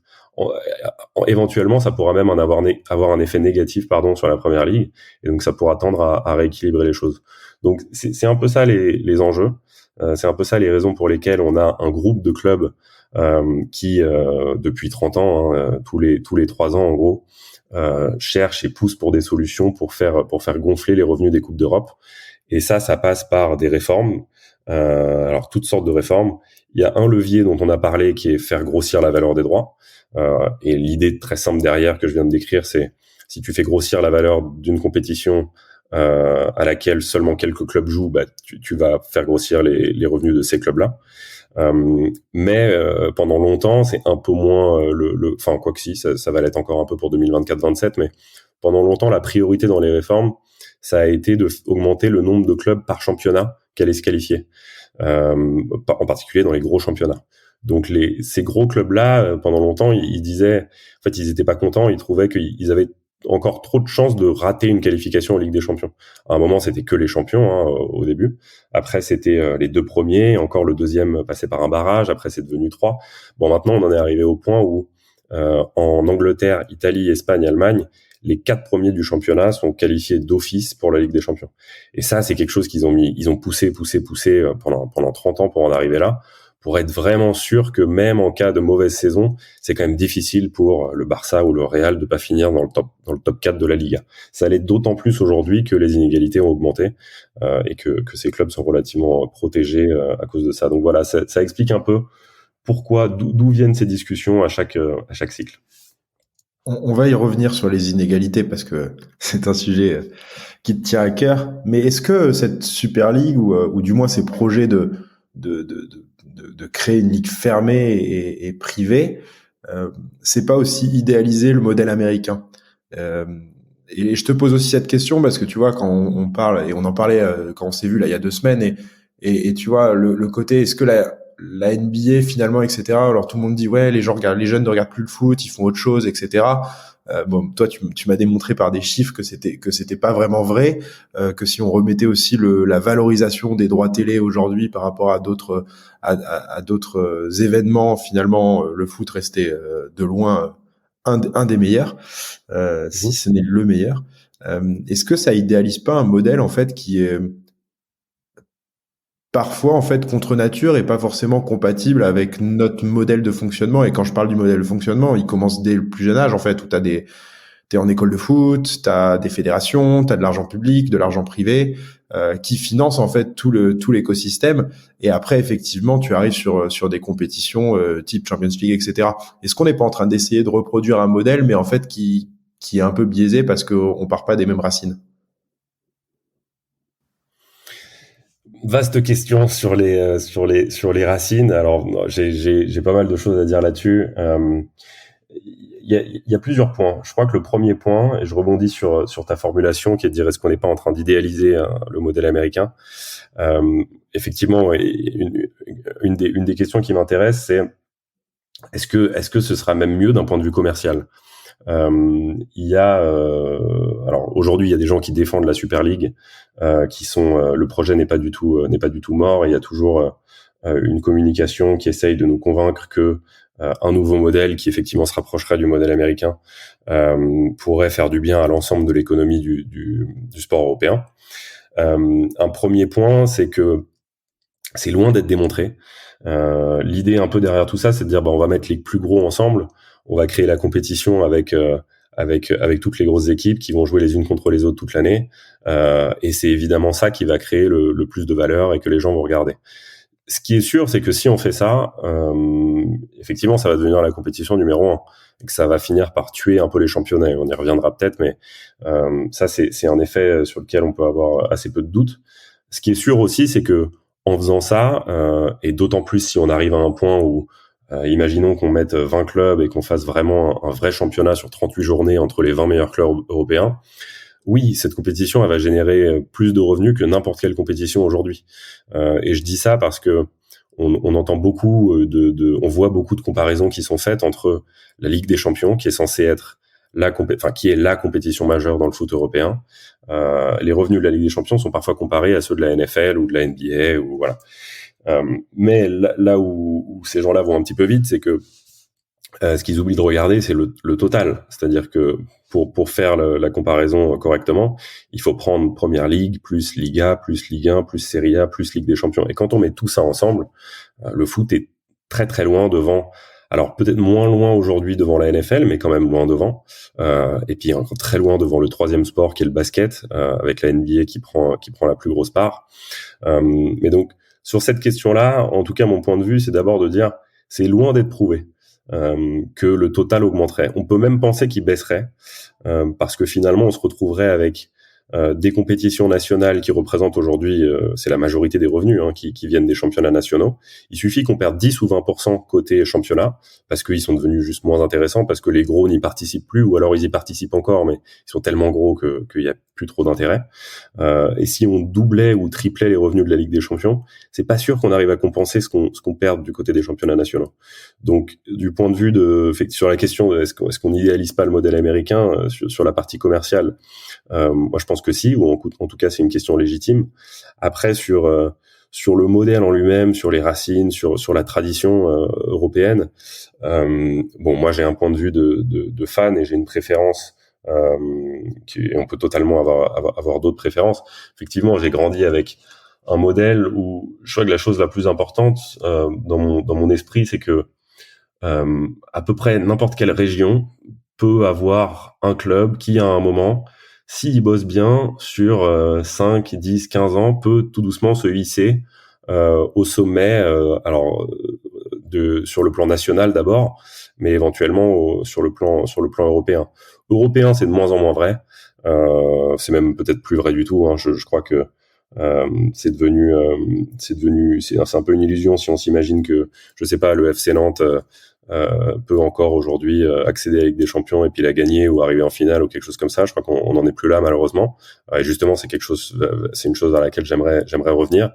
Éventuellement, ça pourra même avoir un effet négatif, sur la première ligue, et donc ça pourra tendre à rééquilibrer les choses. Donc c'est un peu ça les enjeux, c'est un peu ça les raisons pour lesquelles on a un groupe de clubs qui depuis 30 ans, tous les 3 ans en gros, cherchent et poussent pour des solutions pour faire gonfler les revenus des coupes d'Europe. Et ça passe par des réformes, alors toutes sortes de réformes. Il y a un levier dont on a parlé qui est faire grossir la valeur des droits. Et l'idée très simple derrière que je viens de décrire, c'est si tu fais grossir la valeur d'une compétition à laquelle seulement quelques clubs jouent, tu vas faire grossir les revenus de ces clubs-là. Mais pendant longtemps, c'est un peu moins enfin quoi que si, ça va l'être encore un peu pour 2024-27, mais pendant longtemps, la priorité dans les réformes, ça a été d'augmenter le nombre de clubs par championnat qui allaient se qualifier, en particulier dans les gros championnats. Donc ces gros clubs-là, pendant longtemps, ils disaient, en fait, ils étaient pas contents, ils trouvaient qu'ils avaient encore trop de chances de rater une qualification en Ligue des Champions. À un moment, c'était que les champions au début. Après, c'était les 2 premiers, encore le deuxième passait par un barrage. Après, c'est devenu 3. Bon, maintenant, on en est arrivé au point où en Angleterre, Italie, Espagne, Allemagne, les 4 premiers du championnat sont qualifiés d'office pour la Ligue des Champions. Et ça, c'est quelque chose qu'ils ont poussé pendant 30 ans pour en arriver là, pour être vraiment sûr que même en cas de mauvaise saison, c'est quand même difficile pour le Barça ou le Real de pas finir dans le top 4 de la Liga. Ça l'est d'autant plus aujourd'hui que les inégalités ont augmenté et que ces clubs sont relativement protégés à cause de ça. Donc voilà, ça explique un peu pourquoi, d'où viennent ces discussions à chaque cycle. On va y revenir sur les inégalités parce que c'est un sujet qui te tient à cœur. Mais est-ce que cette Super League ou du moins ces projets de créer une ligue fermée et privée, c'est pas aussi idéaliser le modèle américain? Et je te pose aussi cette question parce que tu vois, quand on parle, et on en parlait quand on s'est vu là il y a 2 semaines, et tu vois le côté, est-ce que la NBA finalement, etc. Alors tout le monde dit ouais, les jeunes ne regardent plus le foot, ils font autre chose, etc. Bon, toi tu m'as démontré par des chiffres que c'était pas vraiment vrai, que si on remettait aussi la valorisation des droits télé aujourd'hui par rapport à d'autres événements, finalement le foot restait de loin un des meilleurs, si ce n'est le meilleur. Est-ce que ça idéalise pas un modèle en fait qui est parfois en fait contre nature et pas forcément compatible avec notre modèle de fonctionnement? Et quand je parle du modèle de fonctionnement, il commence dès le plus jeune âge en fait, où t'es en école de foot, t'as des fédérations, t'as de l'argent public, de l'argent privé qui finance en fait tout l'écosystème. Et après effectivement tu arrives sur des compétitions type Champions League, etc. Est-ce qu'on n'est pas en train d'essayer de reproduire un modèle mais en fait qui est un peu biaisé parce qu'on part pas des mêmes racines? Vaste question sur les racines. Alors j'ai pas mal de choses à dire là-dessus. Il y a plusieurs points. Je crois que le premier point, et je rebondis sur ta formulation qui est de dire est-ce qu'on n'est pas en train d'idéaliser le modèle américain. Effectivement, une des questions qui m'intéresse, c'est est-ce que ce sera même mieux d'un point de vue commercial? Il y a alors aujourd'hui il y a des gens qui défendent la Super League, qui sont le projet n'est pas du tout mort, et il y a toujours une communication qui essaye de nous convaincre que un nouveau modèle qui effectivement se rapprocherait du modèle américain pourrait faire du bien à l'ensemble de l'économie du sport européen. Un premier point, c'est que c'est loin d'être démontré. L'idée un peu derrière tout ça, c'est de dire on va mettre les plus gros ensemble, on va créer la compétition avec toutes les grosses équipes qui vont jouer les unes contre les autres toute l'année, et c'est évidemment ça qui va créer le plus de valeur et que les gens vont regarder. Ce qui est sûr, c'est que si on fait ça, effectivement, ça va devenir la compétition numéro 1 et que ça va finir par tuer un peu les championnats. On y reviendra peut-être, mais ça, c'est un effet sur lequel on peut avoir assez peu de doutes. Ce qui est sûr aussi, c'est que en faisant ça, et d'autant plus si on arrive à un point où, imaginons qu'on mette 20 clubs et qu'on fasse vraiment un vrai championnat sur 38 journées entre les 20 meilleurs clubs européens, oui, cette compétition, elle va générer plus de revenus que n'importe quelle compétition aujourd'hui. Et je dis ça parce que on entend beaucoup on voit beaucoup de comparaisons qui sont faites entre la Ligue des Champions, qui est censée être qui est la compétition majeure dans le foot européen. Les revenus de la Ligue des Champions sont parfois comparés à ceux de la NFL ou de la NBA ou voilà. Mais là où ces gens-là vont un petit peu vite, c'est que ce qu'ils oublient de regarder, c'est le total. C'est-à-dire que pour faire la comparaison correctement, il faut prendre Première Ligue, plus Liga, plus Ligue 1, plus Serie A, plus Ligue des Champions. Et quand on met tout ça ensemble, le foot est très très loin devant. Alors peut-être moins loin aujourd'hui devant la NFL, mais quand même loin devant. Et puis encore très loin devant le troisième sport qui est le basket, avec la NBA qui prend la plus grosse part. Mais donc sur cette question-là, en tout cas mon point de vue, c'est d'abord de dire c'est loin d'être prouvé que le total augmenterait. On peut même penser qu'il baisserait, parce que finalement on se retrouverait avec des compétitions nationales qui représentent aujourd'hui, c'est la majorité des revenus qui viennent des championnats nationaux. Il suffit qu'on perde 10 ou 20% côté championnat, parce qu'ils sont devenus juste moins intéressants, parce que les gros n'y participent plus, ou alors ils y participent encore, mais ils sont tellement gros qu'il y a plus trop d'intérêt. Et si on doublait ou triplait les revenus de la Ligue des Champions, c'est pas sûr qu'on arrive à compenser ce qu'on perd du côté des championnats nationaux. Donc, du point de vue sur la question de est-ce qu'on n'idéalise pas le modèle américain sur la partie commerciale, moi je pense que si, ou en tout cas c'est une question légitime. Après sur le modèle en lui-même, sur les racines, sur la tradition européenne, moi j'ai un point de vue de fan et j'ai une préférence Et on peut totalement avoir d'autres préférences. Effectivement, j'ai grandi avec un modèle où je crois que la chose la plus importante dans mon esprit, c'est que à peu près n'importe quelle région peut avoir un club qui, à un moment, s'il bosse bien sur 5, 10, 15 ans, peut tout doucement se hisser au sommet, sur le plan national d'abord, mais éventuellement sur le plan européen. Européen, c'est de moins en moins vrai. C'est même peut-être plus vrai du tout. Hein. Je crois que c'est un peu une illusion si on s'imagine que, je sais pas, le FC Nantes peut encore aujourd'hui accéder à la Ligue des Champions et puis la gagner ou arriver en finale ou quelque chose comme ça. Je crois qu'on n'en est plus là malheureusement. Et justement, c'est une chose vers laquelle j'aimerais revenir.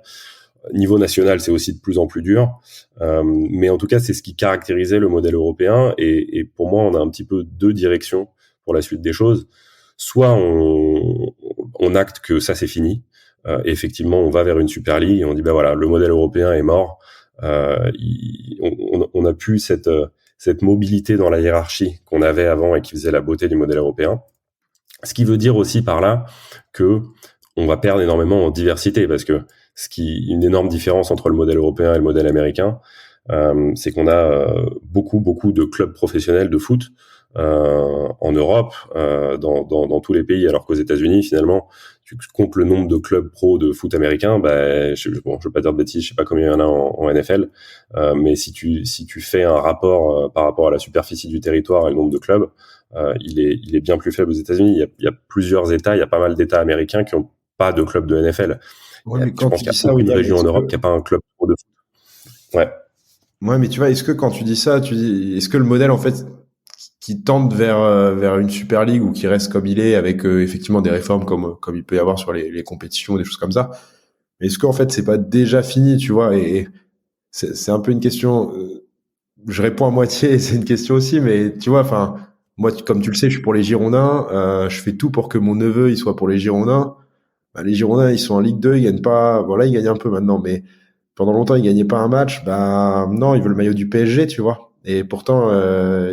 Niveau national, c'est aussi de plus en plus dur, mais en tout cas, c'est ce qui caractérisait le modèle européen. Et pour moi, on a un petit peu deux directions pour la suite des choses. Soit on acte que ça c'est fini. Et effectivement, on va vers une Super League et on dit bah voilà, le modèle européen est mort. On a plus cette mobilité dans la hiérarchie qu'on avait avant et qui faisait la beauté du modèle européen. Ce qui veut dire aussi par là que on va perdre énormément en diversité, parce que une énorme différence entre le modèle européen et le modèle américain, c'est qu'on a beaucoup de clubs professionnels de foot en Europe, dans tous les pays, alors qu'aux États-Unis, finalement, tu comptes le nombre de clubs pro de foot américain, je veux pas dire de bêtises, je sais pas combien il y en a en NFL, mais si tu fais un rapport par rapport à la superficie du territoire et le nombre de clubs, il est bien plus faible aux États-Unis. Il y a plusieurs États, il y a pas mal d'États américains qui ont pas de club de NFL. Ouais, mais Je pense qu'il y a aucune région en Europe qui a pas un club pro de foot. Ouais. Ouais, mais tu vois, est-ce que quand tu dis ça, est-ce que le modèle, en fait, qui tente vers une Super League ou qui reste comme il est, avec effectivement des réformes comme il peut y avoir sur les compétitions, des choses comme ça, est-ce qu'en fait, c'est pas déjà fini, tu vois, et c'est un peu une question, je réponds à moitié, c'est une question aussi, mais tu vois, enfin, moi, comme tu le sais, je suis pour les Girondins, je fais tout pour que mon neveu, il soit pour les Girondins. Bah, les Girondins, ils sont en Ligue 2, ils gagnent pas, voilà, ils gagnent un peu maintenant, mais pendant longtemps, ils gagnaient pas un match. Bah, non, il veut le maillot du PSG, tu vois. Et pourtant,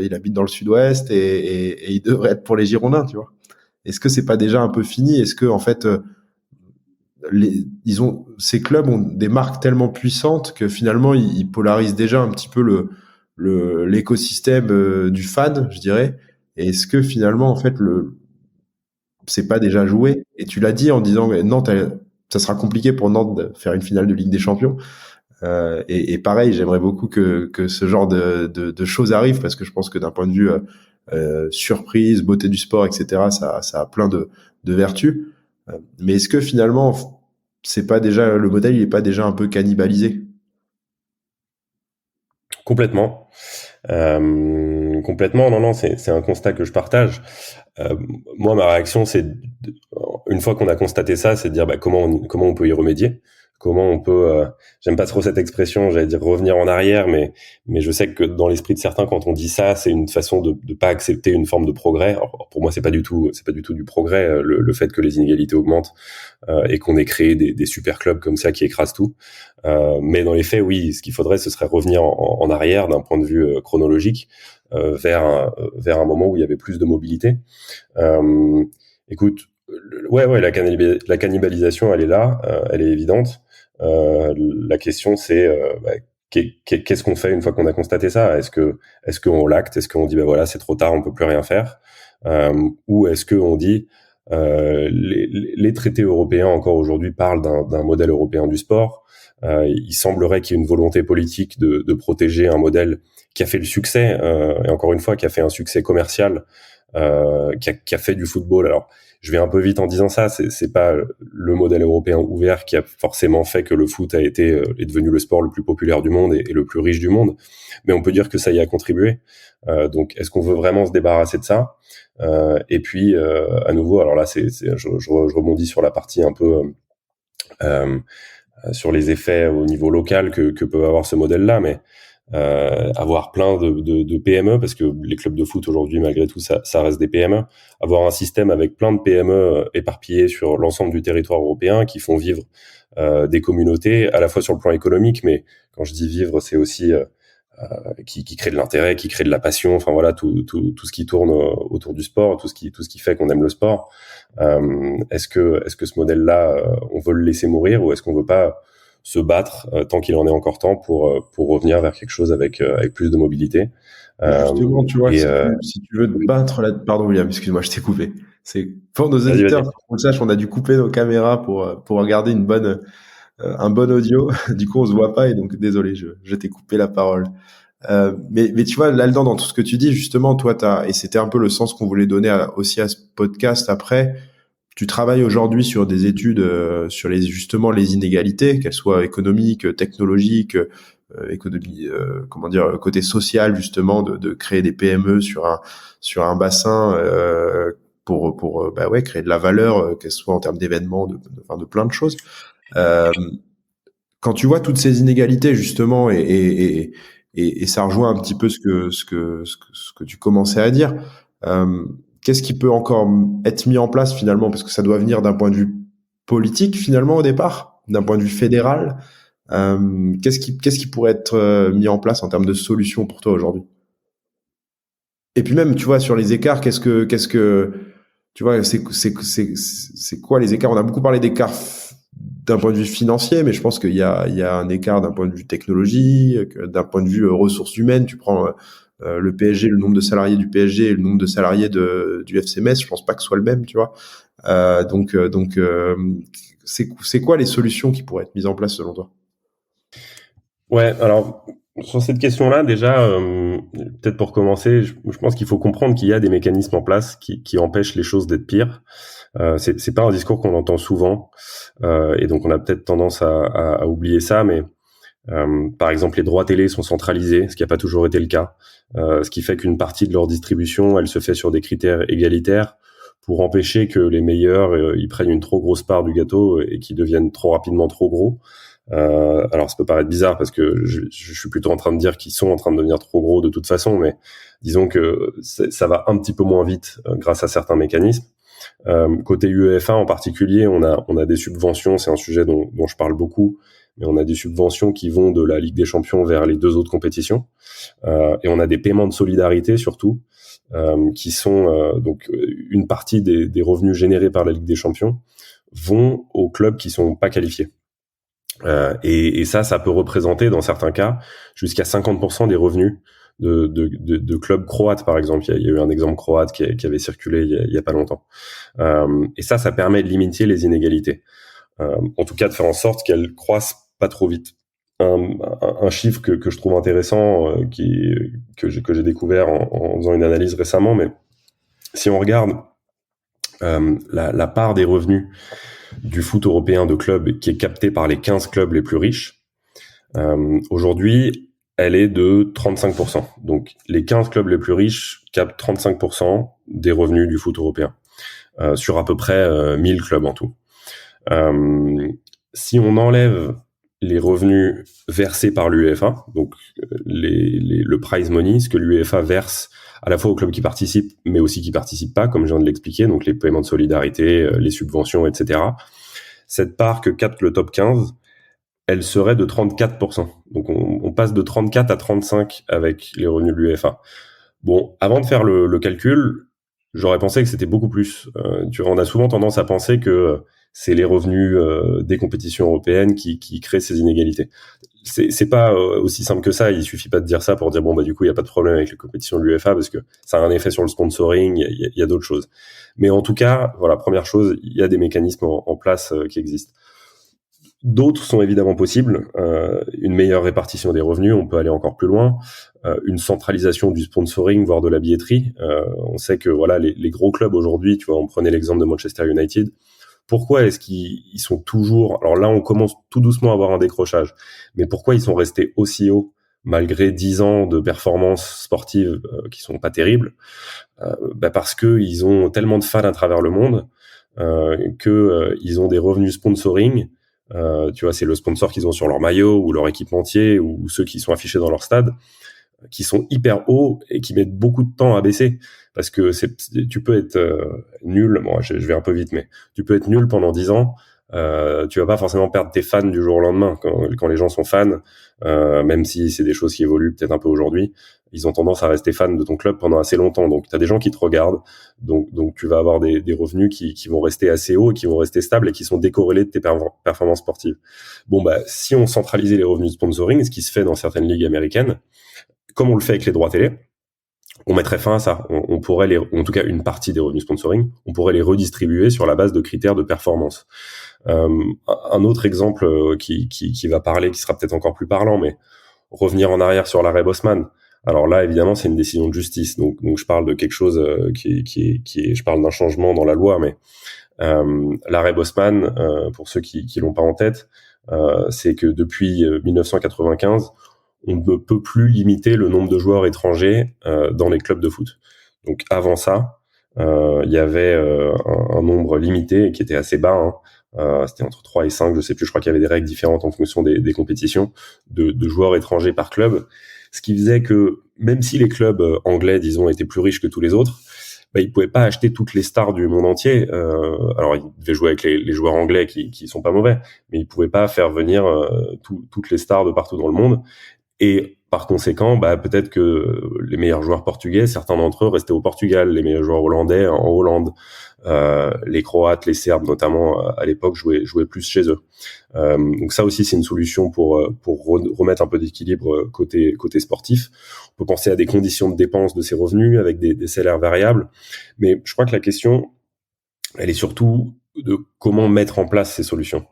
il habite dans le sud-ouest et il devrait être pour les Girondins, tu vois. Est-ce que c'est pas déjà un peu fini? Est-ce que, en fait, ces clubs ont des marques tellement puissantes que finalement, ils polarisent déjà un petit peu l'écosystème du fan, je dirais. Et est-ce que finalement, en fait, c'est pas déjà joué? Et tu l'as dit en disant, mais Nantes, ça sera compliqué pour Nantes de faire une finale de Ligue des Champions. Et pareil, j'aimerais beaucoup que ce genre de choses arrivent, parce que je pense que d'un point de vue surprise, beauté du sport, etc., ça a plein de vertus. Mais est-ce que finalement, c'est pas déjà le modèle, il est pas déjà un peu cannibalisé? Complètement. Complètement. Non, c'est un constat que je partage. Moi, ma réaction, une fois qu'on a constaté ça, c'est de dire comment on peut y remédier. Comment on peut, j'aime pas trop cette expression, j'allais dire revenir en arrière, mais je sais que dans l'esprit de certains, quand on dit ça, c'est une façon de pas accepter une forme de progrès. Alors, pour moi, c'est pas du tout du progrès, le fait que les inégalités augmentent et qu'on ait créé des super clubs comme ça qui écrasent tout. Mais dans les faits, oui, ce qu'il faudrait, ce serait revenir en arrière d'un point de vue chronologique vers un moment où il y avait plus de mobilité. Écoute, ouais, la cannibalisation, elle est là, elle est évidente. La question, c'est qu'est-ce qu'on fait une fois qu'on a constaté ça? Est-ce qu'on l'acte? Est-ce qu'on dit voilà, c'est trop tard, on peut plus rien faire? Ou est-ce qu'on dit les traités européens encore aujourd'hui parlent d'un modèle européen du sport? Il semblerait qu'il y ait une volonté politique de protéger un modèle qui a fait le succès, et encore une fois, qui a fait un succès commercial, qui a fait du football. Alors, je vais un peu vite en disant ça, c'est pas le modèle européen ouvert qui a forcément fait que le foot est devenu le sport le plus populaire du monde et le plus riche du monde, mais on peut dire que ça y a contribué. Donc, est-ce qu'on veut vraiment se débarrasser de ça? Et puis, à nouveau, alors là, je rebondis sur la partie un peu sur les effets au niveau local que peut avoir ce modèle-là, mais avoir plein de PME, parce que les clubs de foot aujourd'hui, malgré tout, ça reste des PME. Avoir un système avec plein de PME éparpillés sur l'ensemble du territoire européen qui font vivre des communautés, à la fois sur le plan économique, mais quand je dis vivre, c'est aussi qui crée de l'intérêt, qui crée de la passion, enfin voilà, tout ce qui tourne autour du sport, tout ce qui fait qu'on aime le sport. Est-ce que ce modèle-là, on veut le laisser mourir, ou est-ce qu'on veut pas se battre tant qu'il en est encore temps pour revenir vers quelque chose avec plus de mobilité? Justement, tu vois, si tu veux te battre là, pardon William, excuse-moi, je t'ai coupé. C'est pour nos auditeurs, pour qu'on le sache, on a dû couper nos caméras pour regarder un bon audio. Du coup, on se voit pas, et donc désolé, je t'ai coupé la parole. Mais tu vois, là-dedans, dans tout ce que tu dis, justement, toi, et c'était un peu le sens qu'on voulait donner aussi à ce podcast après. Tu travailles aujourd'hui sur des études sur justement les inégalités, qu'elles soient économiques, technologiques, économie, côté social, justement, de créer des PME sur un bassin pour créer de la valeur, qu'elle soit en termes d'événements, de plein de choses. Quand tu vois toutes ces inégalités, justement, et ça rejoint un petit peu ce que tu commençais à dire. Qu'est-ce qui peut encore être mis en place finalement, parce que ça doit venir d'un point de vue politique finalement au départ, d'un point de vue fédéral. Qu'est-ce qui pourrait être mis en place en termes de solutions pour toi aujourd'hui? Et puis même, tu vois, sur les écarts, qu'est-ce que tu vois, c'est quoi les écarts? On a beaucoup parlé d'écarts d'un point de vue financier, mais je pense qu'il y a un écart d'un point de vue technologie, d'un point de vue ressources humaines. Tu prends le PSG, le nombre de salariés du PSG et le nombre de salariés du FC Metz, je pense pas que ce soit le même, tu vois. Donc c'est quoi les solutions qui pourraient être mises en place selon toi? Ouais, alors sur cette question-là, déjà, peut-être pour commencer, je pense qu'il faut comprendre qu'il y a des mécanismes en place qui empêchent les choses d'être pires. C'est pas un discours qu'on entend souvent, et donc on a peut-être tendance à oublier ça, mais par exemple, les droits télé sont centralisés, ce qui n'a pas toujours été le cas, ce qui fait qu'une partie de leur distribution, elle se fait sur des critères égalitaires pour empêcher que les meilleurs ils prennent une trop grosse part du gâteau et qu'ils deviennent trop rapidement trop gros. Alors ça peut paraître bizarre parce que je suis plutôt en train de dire qu'ils sont en train de devenir trop gros de toute façon, mais disons que ça va un petit peu moins vite grâce à certains mécanismes. Côté UEFA en particulier, on a des subventions, c'est un sujet dont je parle beaucoup, mais on a des subventions qui vont de la Ligue des Champions vers les deux autres compétitions, et on a des paiements de solidarité surtout, qui sont donc une partie des revenus générés par la Ligue des Champions vont aux clubs qui sont pas qualifiés. Et ça peut représenter dans certains cas jusqu'à 50% des revenus de clubs croates, par exemple. Il y a eu un exemple croate qui avait circulé il y a pas longtemps. Et ça permet de limiter les inégalités. En tout cas, de faire en sorte qu'elles croissent pas trop vite. Un chiffre que je trouve intéressant, que j'ai découvert en faisant une analyse récemment, mais si on regarde la part des revenus du foot européen de clubs qui est captée par les 15 clubs les plus riches, aujourd'hui, elle est de 35%. Donc, les 15 clubs les plus riches captent 35% des revenus du foot européen, sur à peu près 1000 clubs en tout. Si on enlève les revenus versés par l'UEFA, donc le prize money, ce que l'UEFA verse à la fois aux clubs qui participent, mais aussi qui participent pas, comme je viens de l'expliquer, donc les paiements de solidarité, les subventions, etc. Cette part que capte le top 15, elle serait de 34%. Donc on passe de 34 à 35 avec les revenus de l'UEFA. Bon, avant de faire le calcul, j'aurais pensé que c'était beaucoup plus. Tu vois, on a souvent tendance à penser que c'est les revenus des compétitions européennes qui créent ces inégalités. C'est pas aussi simple que ça. Il suffit pas de dire ça pour dire bon bah du coup il y a pas de problème avec les compétitions de l'UEFA parce que ça a un effet sur le sponsoring. Il y a d'autres choses. Mais en tout cas, voilà, première chose, il y a des mécanismes en place qui existent. D'autres sont évidemment possibles. Une meilleure répartition des revenus, on peut aller encore plus loin. Une centralisation du sponsoring, voire de la billetterie. On sait que voilà, les gros clubs aujourd'hui, tu vois, on prenait l'exemple de Manchester United. Pourquoi est-ce qu'ils sont toujours... Alors là, on commence tout doucement à avoir un décrochage. Mais pourquoi ils sont restés aussi hauts malgré 10 ans de performances sportives qui sont pas terribles? Parce que ils ont tellement de fans à travers le monde que ils ont des revenus sponsoring. Tu vois, c'est le sponsor qu'ils ont sur leur maillot ou leur équipementier ou ceux qui sont affichés dans leur stade, qui sont hyper hauts et qui mettent beaucoup de temps à baisser parce que tu peux être nul. Bon, je vais un peu vite, mais tu peux être nul pendant 10 ans tu vas pas forcément perdre tes fans du jour au lendemain. Quand les gens sont fans, même si c'est des choses qui évoluent peut-être un peu aujourd'hui, ils ont tendance à rester fans de ton club pendant assez longtemps. Donc, tu as des gens qui te regardent. Donc tu vas avoir des revenus qui vont rester assez hauts et qui vont rester stables et qui sont décorrélés de tes performances sportives. Bon, si on centralisait les revenus de sponsoring, ce qui se fait dans certaines ligues américaines, comme on le fait avec les droits télé, on mettrait fin à ça. On pourrait en tout cas une partie des revenus sponsoring, on pourrait les redistribuer sur la base de critères de performance. Un autre exemple qui va parler, qui sera peut-être encore plus parlant, mais revenir en arrière sur l'arrêt Bosman. Alors là, évidemment, c'est une décision de justice. Donc je parle de quelque chose je parle d'un changement dans la loi, mais l'arrêt Bosman, pour ceux qui l'ont pas en tête, c'est que depuis 1995, on ne peut plus limiter le nombre de joueurs étrangers dans les clubs de foot. Donc avant ça, il y avait un nombre limité qui était assez bas. C'était entre 3 et 5, je sais plus, je crois qu'il y avait des règles différentes en fonction des compétitions de joueurs étrangers par club. Ce qui faisait que même si les clubs anglais, disons, étaient plus riches que tous les autres, ils pouvaient pas acheter toutes les stars du monde entier. Alors ils devaient jouer avec les joueurs anglais qui sont pas mauvais, mais ils pouvaient pas faire venir toutes les stars de partout dans le monde. Et par conséquent, peut-être que les meilleurs joueurs portugais, certains d'entre eux restaient au Portugal, les meilleurs joueurs hollandais en Hollande, les Croates, les Serbes notamment à l'époque jouaient plus chez eux. Donc ça aussi c'est une solution pour remettre un peu d'équilibre côté sportif. On peut penser à des conditions de dépenses de ces revenus avec des salaires variables, mais je crois que la question, elle est surtout de comment mettre en place ces solutions,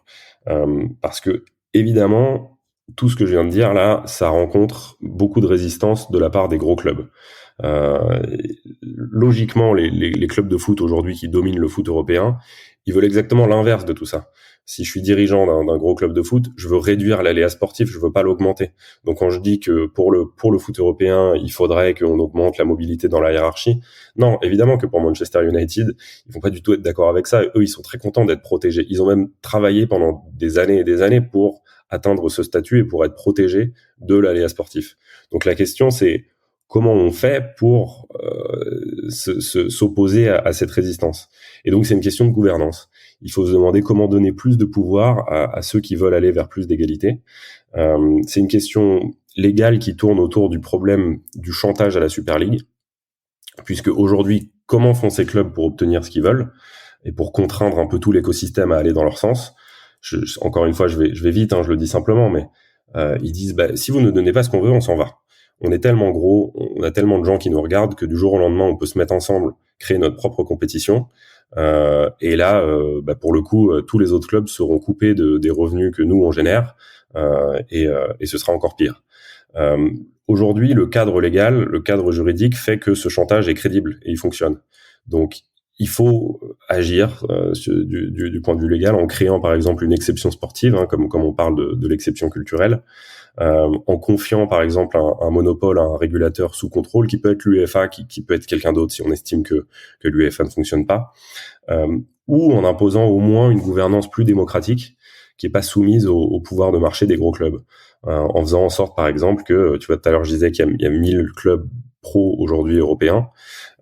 parce que évidemment tout ce que je viens de dire là, ça rencontre beaucoup de résistance de la part des gros clubs. Logiquement, les clubs de foot aujourd'hui qui dominent le foot européen, ils veulent exactement l'inverse de tout ça. Si je suis dirigeant d'un gros club de foot, je veux réduire l'aléa sportif, je veux pas l'augmenter. Donc quand je dis que pour le foot européen, il faudrait qu'on augmente la mobilité dans la hiérarchie, non, évidemment que pour Manchester United, ils vont pas du tout être d'accord avec ça. Eux, ils sont très contents d'être protégés. Ils ont même travaillé pendant des années et des années pour atteindre ce statut et pour être protégés de l'aléa sportif. Donc la question c'est comment on fait pour s'opposer à cette résistance. Et donc c'est une question de gouvernance. Il faut se demander comment donner plus de pouvoir à ceux qui veulent aller vers plus d'égalité. C'est une question légale qui tourne autour du problème du chantage à la Super League, puisque aujourd'hui, comment font ces clubs pour obtenir ce qu'ils veulent et pour contraindre un peu tout l'écosystème à aller dans leur sens. Encore une fois, je vais vite, je le dis simplement, mais ils disent si vous ne donnez pas ce qu'on veut, on s'en va. On est tellement gros, on a tellement de gens qui nous regardent que du jour au lendemain, on peut se mettre ensemble, créer notre propre compétition. Et là, pour le coup, tous les autres clubs seront coupés des revenus que nous on génère, et ce sera encore pire. Aujourd'hui, le cadre légal, le cadre juridique fait que ce chantage est crédible et il fonctionne. Donc il faut agir du point de vue légal en créant par exemple une exception sportive, comme on parle de l'exception culturelle, en confiant par exemple un monopole à un régulateur sous contrôle qui peut être l'UEFA, qui peut être quelqu'un d'autre si on estime que l'UEFA ne fonctionne pas, ou en imposant au moins une gouvernance plus démocratique qui est pas soumise au pouvoir de marché des gros clubs, en faisant en sorte par exemple que, tu vois, tout à l'heure je disais qu'il y a 1000 clubs pro aujourd'hui européens,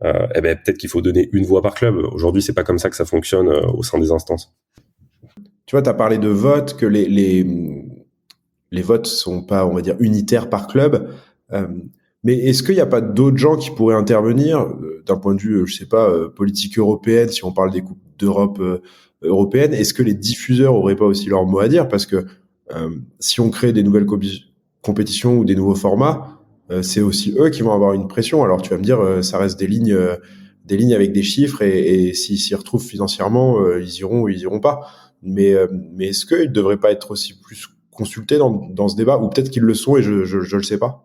peut-être qu'il faut donner une voix par club. Aujourd'hui, c'est pas comme ça que ça fonctionne au sein des instances. Tu vois, tu as parlé de vote, que les votes sont pas, on va dire, unitaires par club. Mais est-ce qu'il n'y a pas d'autres gens qui pourraient intervenir d'un point de vue, je sais pas, politique européenne, si on parle des coupes d'Europe européennes? Est-ce que les diffuseurs auraient pas aussi leur mot à dire? Parce que si on crée des nouvelles compétitions ou des nouveaux formats, c'est aussi eux qui vont avoir une pression. Alors tu vas me dire, ça reste des lignes avec des chiffres, et s'ils s'y retrouvent financièrement, ils iront ou ils iront pas. Mais est-ce qu'ils ne devraient pas être aussi plus consultés dans ce débat, ou peut-être qu'ils le sont et je le sais pas?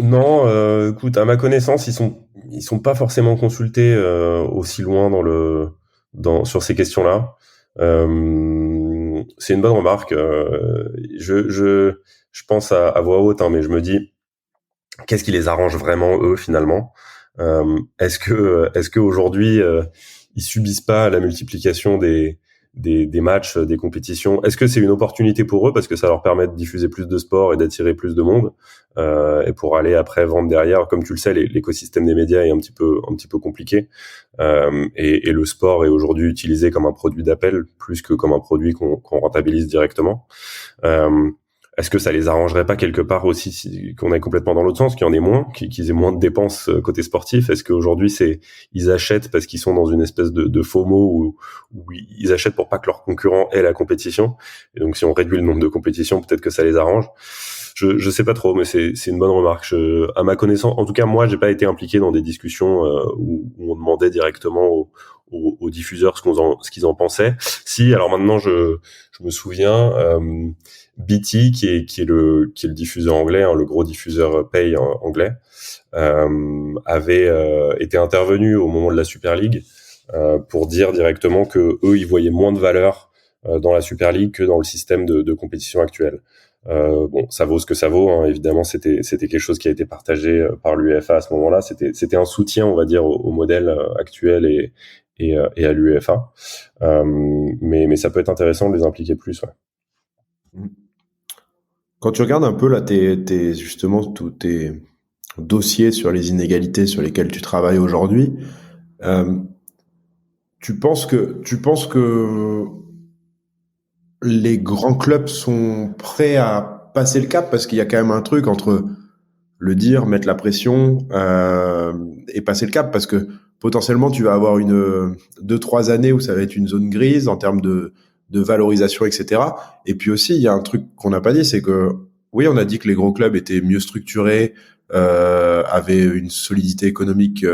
Non, écoute, à ma connaissance, ils sont pas forcément consultés aussi loin sur ces questions-là. C'est une bonne remarque. Je pense à voix haute, mais je me dis, qu'est-ce qui les arrange vraiment eux finalement? Est-ce que aujourd'hui ils subissent pas la multiplication des des matchs, des compétitions. Est-ce que c'est une opportunité pour eux parce que ça leur permet de diffuser plus de sport et d'attirer plus de monde et pour aller après vendre derrière. Comme tu le sais, l'écosystème des médias est un petit peu compliqué et le sport est aujourd'hui utilisé comme un produit d'appel plus que comme un produit qu'on rentabilise directement. Est-ce que ça les arrangerait pas quelque part aussi qu'on aille complètement dans l'autre sens, qu'il y en ait moins, qu'ils aient moins de dépenses côté sportif? Est-ce qu'aujourd'hui ils achètent parce qu'ils sont dans une espèce de FOMO où ils achètent pour pas que leurs concurrents aient la compétition? Et donc si on réduit le nombre de compétitions, peut-être que ça les arrange. Je sais pas trop, mais c'est une bonne remarque. À ma connaissance, en tout cas moi, j'ai pas été impliqué dans des discussions où on demandait directement aux diffuseurs ce qu'ils en pensaient. Si, alors maintenant je me souviens. BT, qui est le diffuseur anglais, le gros diffuseur pay anglais, avait été intervenu au moment de la Super League pour dire directement que eux ils voyaient moins de valeur dans la Super League que dans le système de compétition actuel. Bon, ça vaut ce que ça vaut, hein. Évidemment, c'était quelque chose qui a été partagé par l'UEFA à ce moment-là. C'était un soutien, on va dire, au modèle actuel et à l'UEFA. Mais ça peut être intéressant de les impliquer plus, ouais. Quand tu regardes un peu là justement tous tes dossiers sur les inégalités sur lesquels tu travailles aujourd'hui, tu penses que les grands clubs sont prêts à passer le cap, parce qu'il y a quand même un truc entre le dire, mettre la pression et passer le cap, parce que potentiellement tu vas avoir 2-3 années où ça va être une zone grise en termes de valorisation, etc. Et puis aussi, il y a un truc qu'on n'a pas dit, c'est que oui, on a dit que les gros clubs étaient mieux structurés, avaient une solidité économique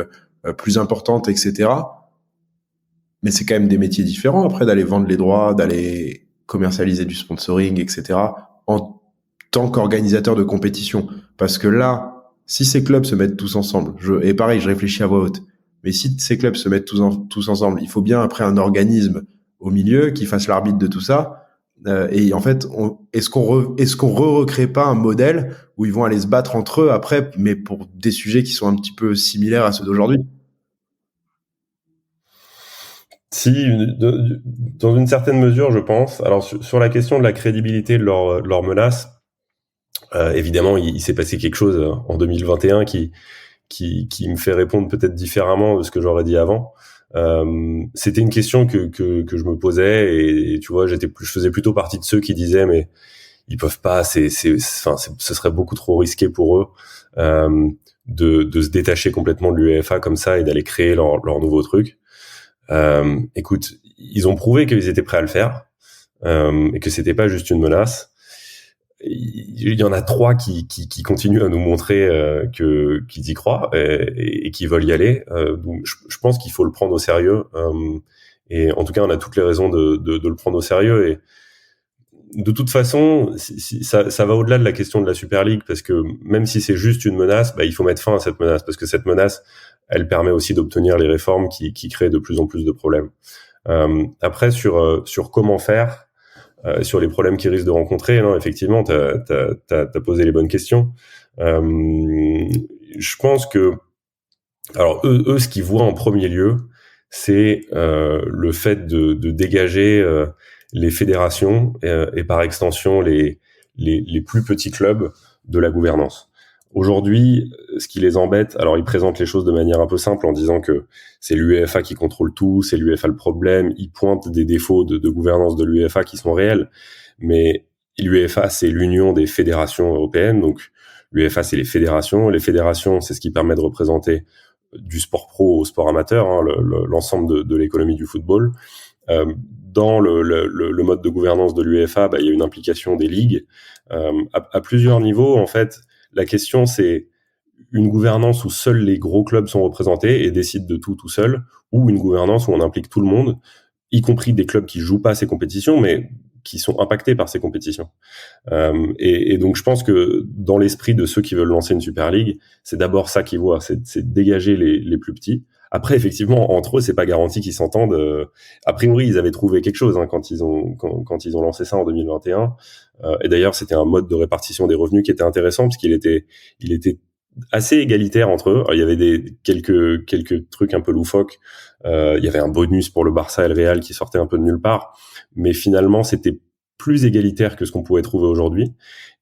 plus importante, etc. Mais c'est quand même des métiers différents après d'aller vendre les droits, d'aller commercialiser du sponsoring, etc. en tant qu'organisateur de compétition. Parce que là, si ces clubs se mettent tous ensemble, et pareil, je réfléchis à voix haute, mais si ces clubs se mettent tous ensemble, il faut bien après un organisme au milieu qui fasse l'arbitre de tout ça. Et en fait, est-ce qu'on recrée pas un modèle où ils vont aller se battre entre eux après, mais pour des sujets qui sont un petit peu similaires à ceux d'aujourd'hui? Si, dans une certaine mesure, je pense. Alors sur la question de la crédibilité de leur menace, évidemment, il s'est passé quelque chose en 2021 qui me fait répondre peut-être différemment de ce que j'aurais dit avant. C'était une question que je me posais et tu vois, je faisais plutôt partie de ceux qui disaient mais ils peuvent pas, ce serait beaucoup trop risqué pour eux de se détacher complètement de l'UEFA comme ça et d'aller créer leur nouveau truc. Écoute, ils ont prouvé qu'ils étaient prêts à le faire et que c'était pas juste une menace. Il y en a 3 qui continuent à nous montrer qu'ils y croient et qui veulent y aller. Donc je pense qu'il faut le prendre au sérieux. Et en tout cas, on a toutes les raisons de le prendre au sérieux. Et de toute façon, ça va au-delà de la question de la Super League, parce que même si c'est juste une menace, il faut mettre fin à cette menace, parce que cette menace, elle permet aussi d'obtenir les réformes qui créent de plus en plus de problèmes. Après, sur comment faire, sur les problèmes qu'ils risquent de rencontrer, non, effectivement, t'as posé les bonnes questions. Je pense que, alors eux, ce qu'ils voient en premier lieu, c'est le fait de dégager les fédérations et par extension les plus petits clubs de la gouvernance. Aujourd'hui, ce qui les embête, alors ils présentent les choses de manière un peu simple en disant que c'est l'UEFA qui contrôle tout, c'est l'UEFA le problème, ils pointent des défauts de gouvernance de l'UEFA qui sont réels, mais l'UEFA c'est l'union des fédérations européennes, donc l'UEFA c'est les fédérations c'est ce qui permet de représenter du sport pro au sport amateur, hein, l'ensemble de l'économie du football. Dans le mode de gouvernance de l'UEFA, il y a une implication des ligues à plusieurs niveaux. En fait, la question c'est une gouvernance où seuls les gros clubs sont représentés et décident de tout seul, ou une gouvernance où on implique tout le monde, y compris des clubs qui jouent pas ces compétitions, mais qui sont impactés par ces compétitions. Et donc je pense que dans l'esprit de ceux qui veulent lancer une Super League, c'est d'abord ça qu'ils voient, c'est dégager les plus petits. Après, effectivement, entre eux, c'est pas garanti qu'ils s'entendent. A priori, ils avaient trouvé quelque chose quand ils ont lancé ça en 2021. Et d'ailleurs, c'était un mode de répartition des revenus qui était intéressant parce qu'il était assez égalitaire entre eux. Alors, il y avait quelques trucs un peu loufoques. Il y avait un bonus pour le Barça et le Real qui sortait un peu de nulle part, mais finalement c'était plus égalitaire que ce qu'on pouvait trouver aujourd'hui.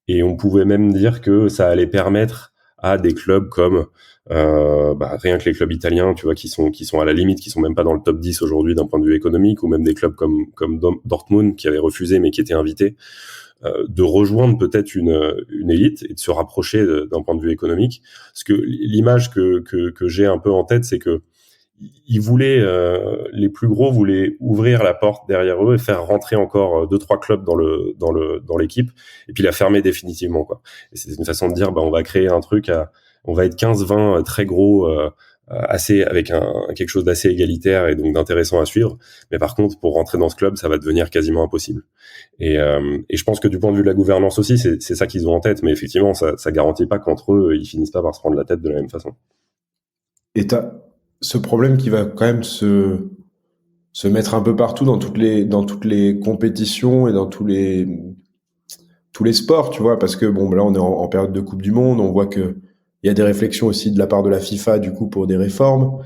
Et on pouvait même dire que ça allait permettre à des clubs comme rien que les clubs italiens, tu vois, qui sont à la limite, qui sont même pas dans le top 10 aujourd'hui d'un point de vue économique, ou même des clubs comme Dortmund qui avaient refusé mais qui étaient invités, de rejoindre peut-être une élite et de se rapprocher d'un point de vue économique. Parce que l'image que j'ai un peu en tête, c'est que ils voulaient, les plus gros voulaient ouvrir la porte derrière eux et faire rentrer encore 2-3 clubs dans l'équipe, et puis la fermer définitivement, quoi. Et c'est une façon de dire, on va créer un truc on va être 15-20 très gros, assez, avec quelque chose d'assez égalitaire et donc d'intéressant à suivre. Mais par contre, pour rentrer dans ce club, ça va devenir quasiment impossible. Et je pense que du point de vue de la gouvernance aussi, c'est ça qu'ils ont en tête. Mais effectivement, ça garantit pas qu'entre eux, ils finissent pas par se prendre la tête de la même façon. Et t'as ce problème qui va quand même se mettre un peu partout dans toutes les compétitions et dans tous les sports, tu vois, parce que là on est en période de Coupe du Monde, on voit que il y a des réflexions aussi de la part de la FIFA du coup pour des réformes.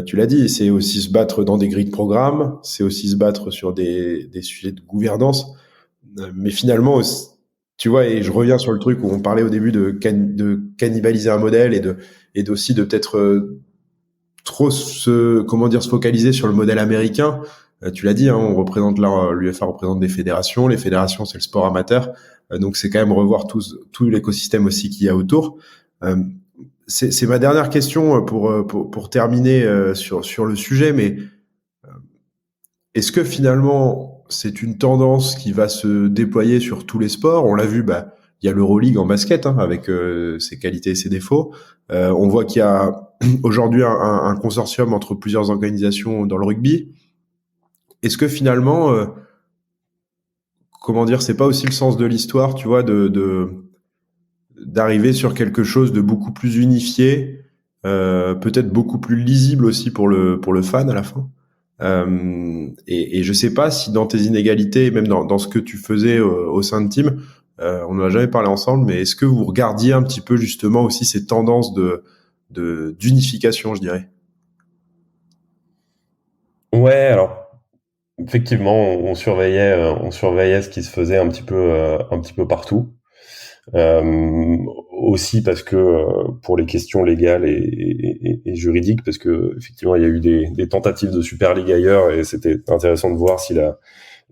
Tu l'as dit, c'est aussi se battre dans des grilles de programme, c'est aussi se battre sur des sujets de gouvernance, mais finalement, tu vois, et je reviens sur le truc où on parlait au début de cannibaliser un modèle et aussi de peut-être trop se focaliser sur le modèle américain. Tu l'as dit, hein, l'UEFA représente des fédérations. Les fédérations, c'est le sport amateur. Donc, c'est quand même revoir tout l'écosystème aussi qu'il y a autour. C'est ma dernière question pour terminer sur le sujet. Mais est-ce que finalement, c'est une tendance qui va se déployer sur tous les sports? On l'a vu, il y a l'Euroleague en basket, hein, avec ses qualités et ses défauts. On voit qu'il y a aujourd'hui un consortium entre plusieurs organisations dans le rugby. Est-ce que finalement, c'est pas aussi le sens de l'histoire, tu vois, d'arriver sur quelque chose de beaucoup plus unifié, peut-être beaucoup plus lisible aussi pour le fan à la fin. Et je sais pas si dans tes inégalités, même dans ce que tu faisais au sein de Team, on n'en a jamais parlé ensemble, mais est-ce que vous regardiez un petit peu justement aussi ces tendances d'unification, je dirais? Ouais, alors effectivement, on surveillait ce qui se faisait un petit peu partout. Aussi parce que pour les questions légales et juridiques, parce que effectivement il y a eu des tentatives de Super League ailleurs, et c'était intéressant de voir si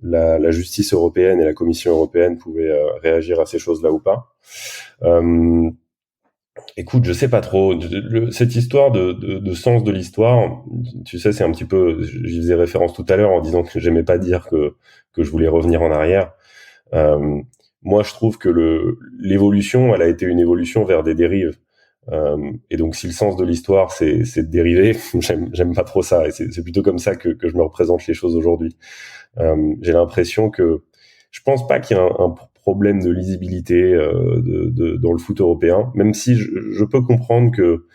la justice européenne et la Commission européenne pouvaient réagir à ces choses-là ou pas. Écoute, je sais pas trop. Cette histoire de sens de l'histoire, tu sais, c'est un petit peu. J'y faisais référence tout à l'heure en disant que j'aimais pas dire que je voulais revenir en arrière. Moi, je trouve que l'évolution, elle a été une évolution vers des dérives. Et donc, si le sens de l'histoire, c'est de dériver, j'aime pas trop ça. Et c'est plutôt comme ça que je me représente les choses aujourd'hui. J'ai l'impression que je pense pas qu'il y ait un problème de lisibilité dans le foot européen, même si je peux comprendre que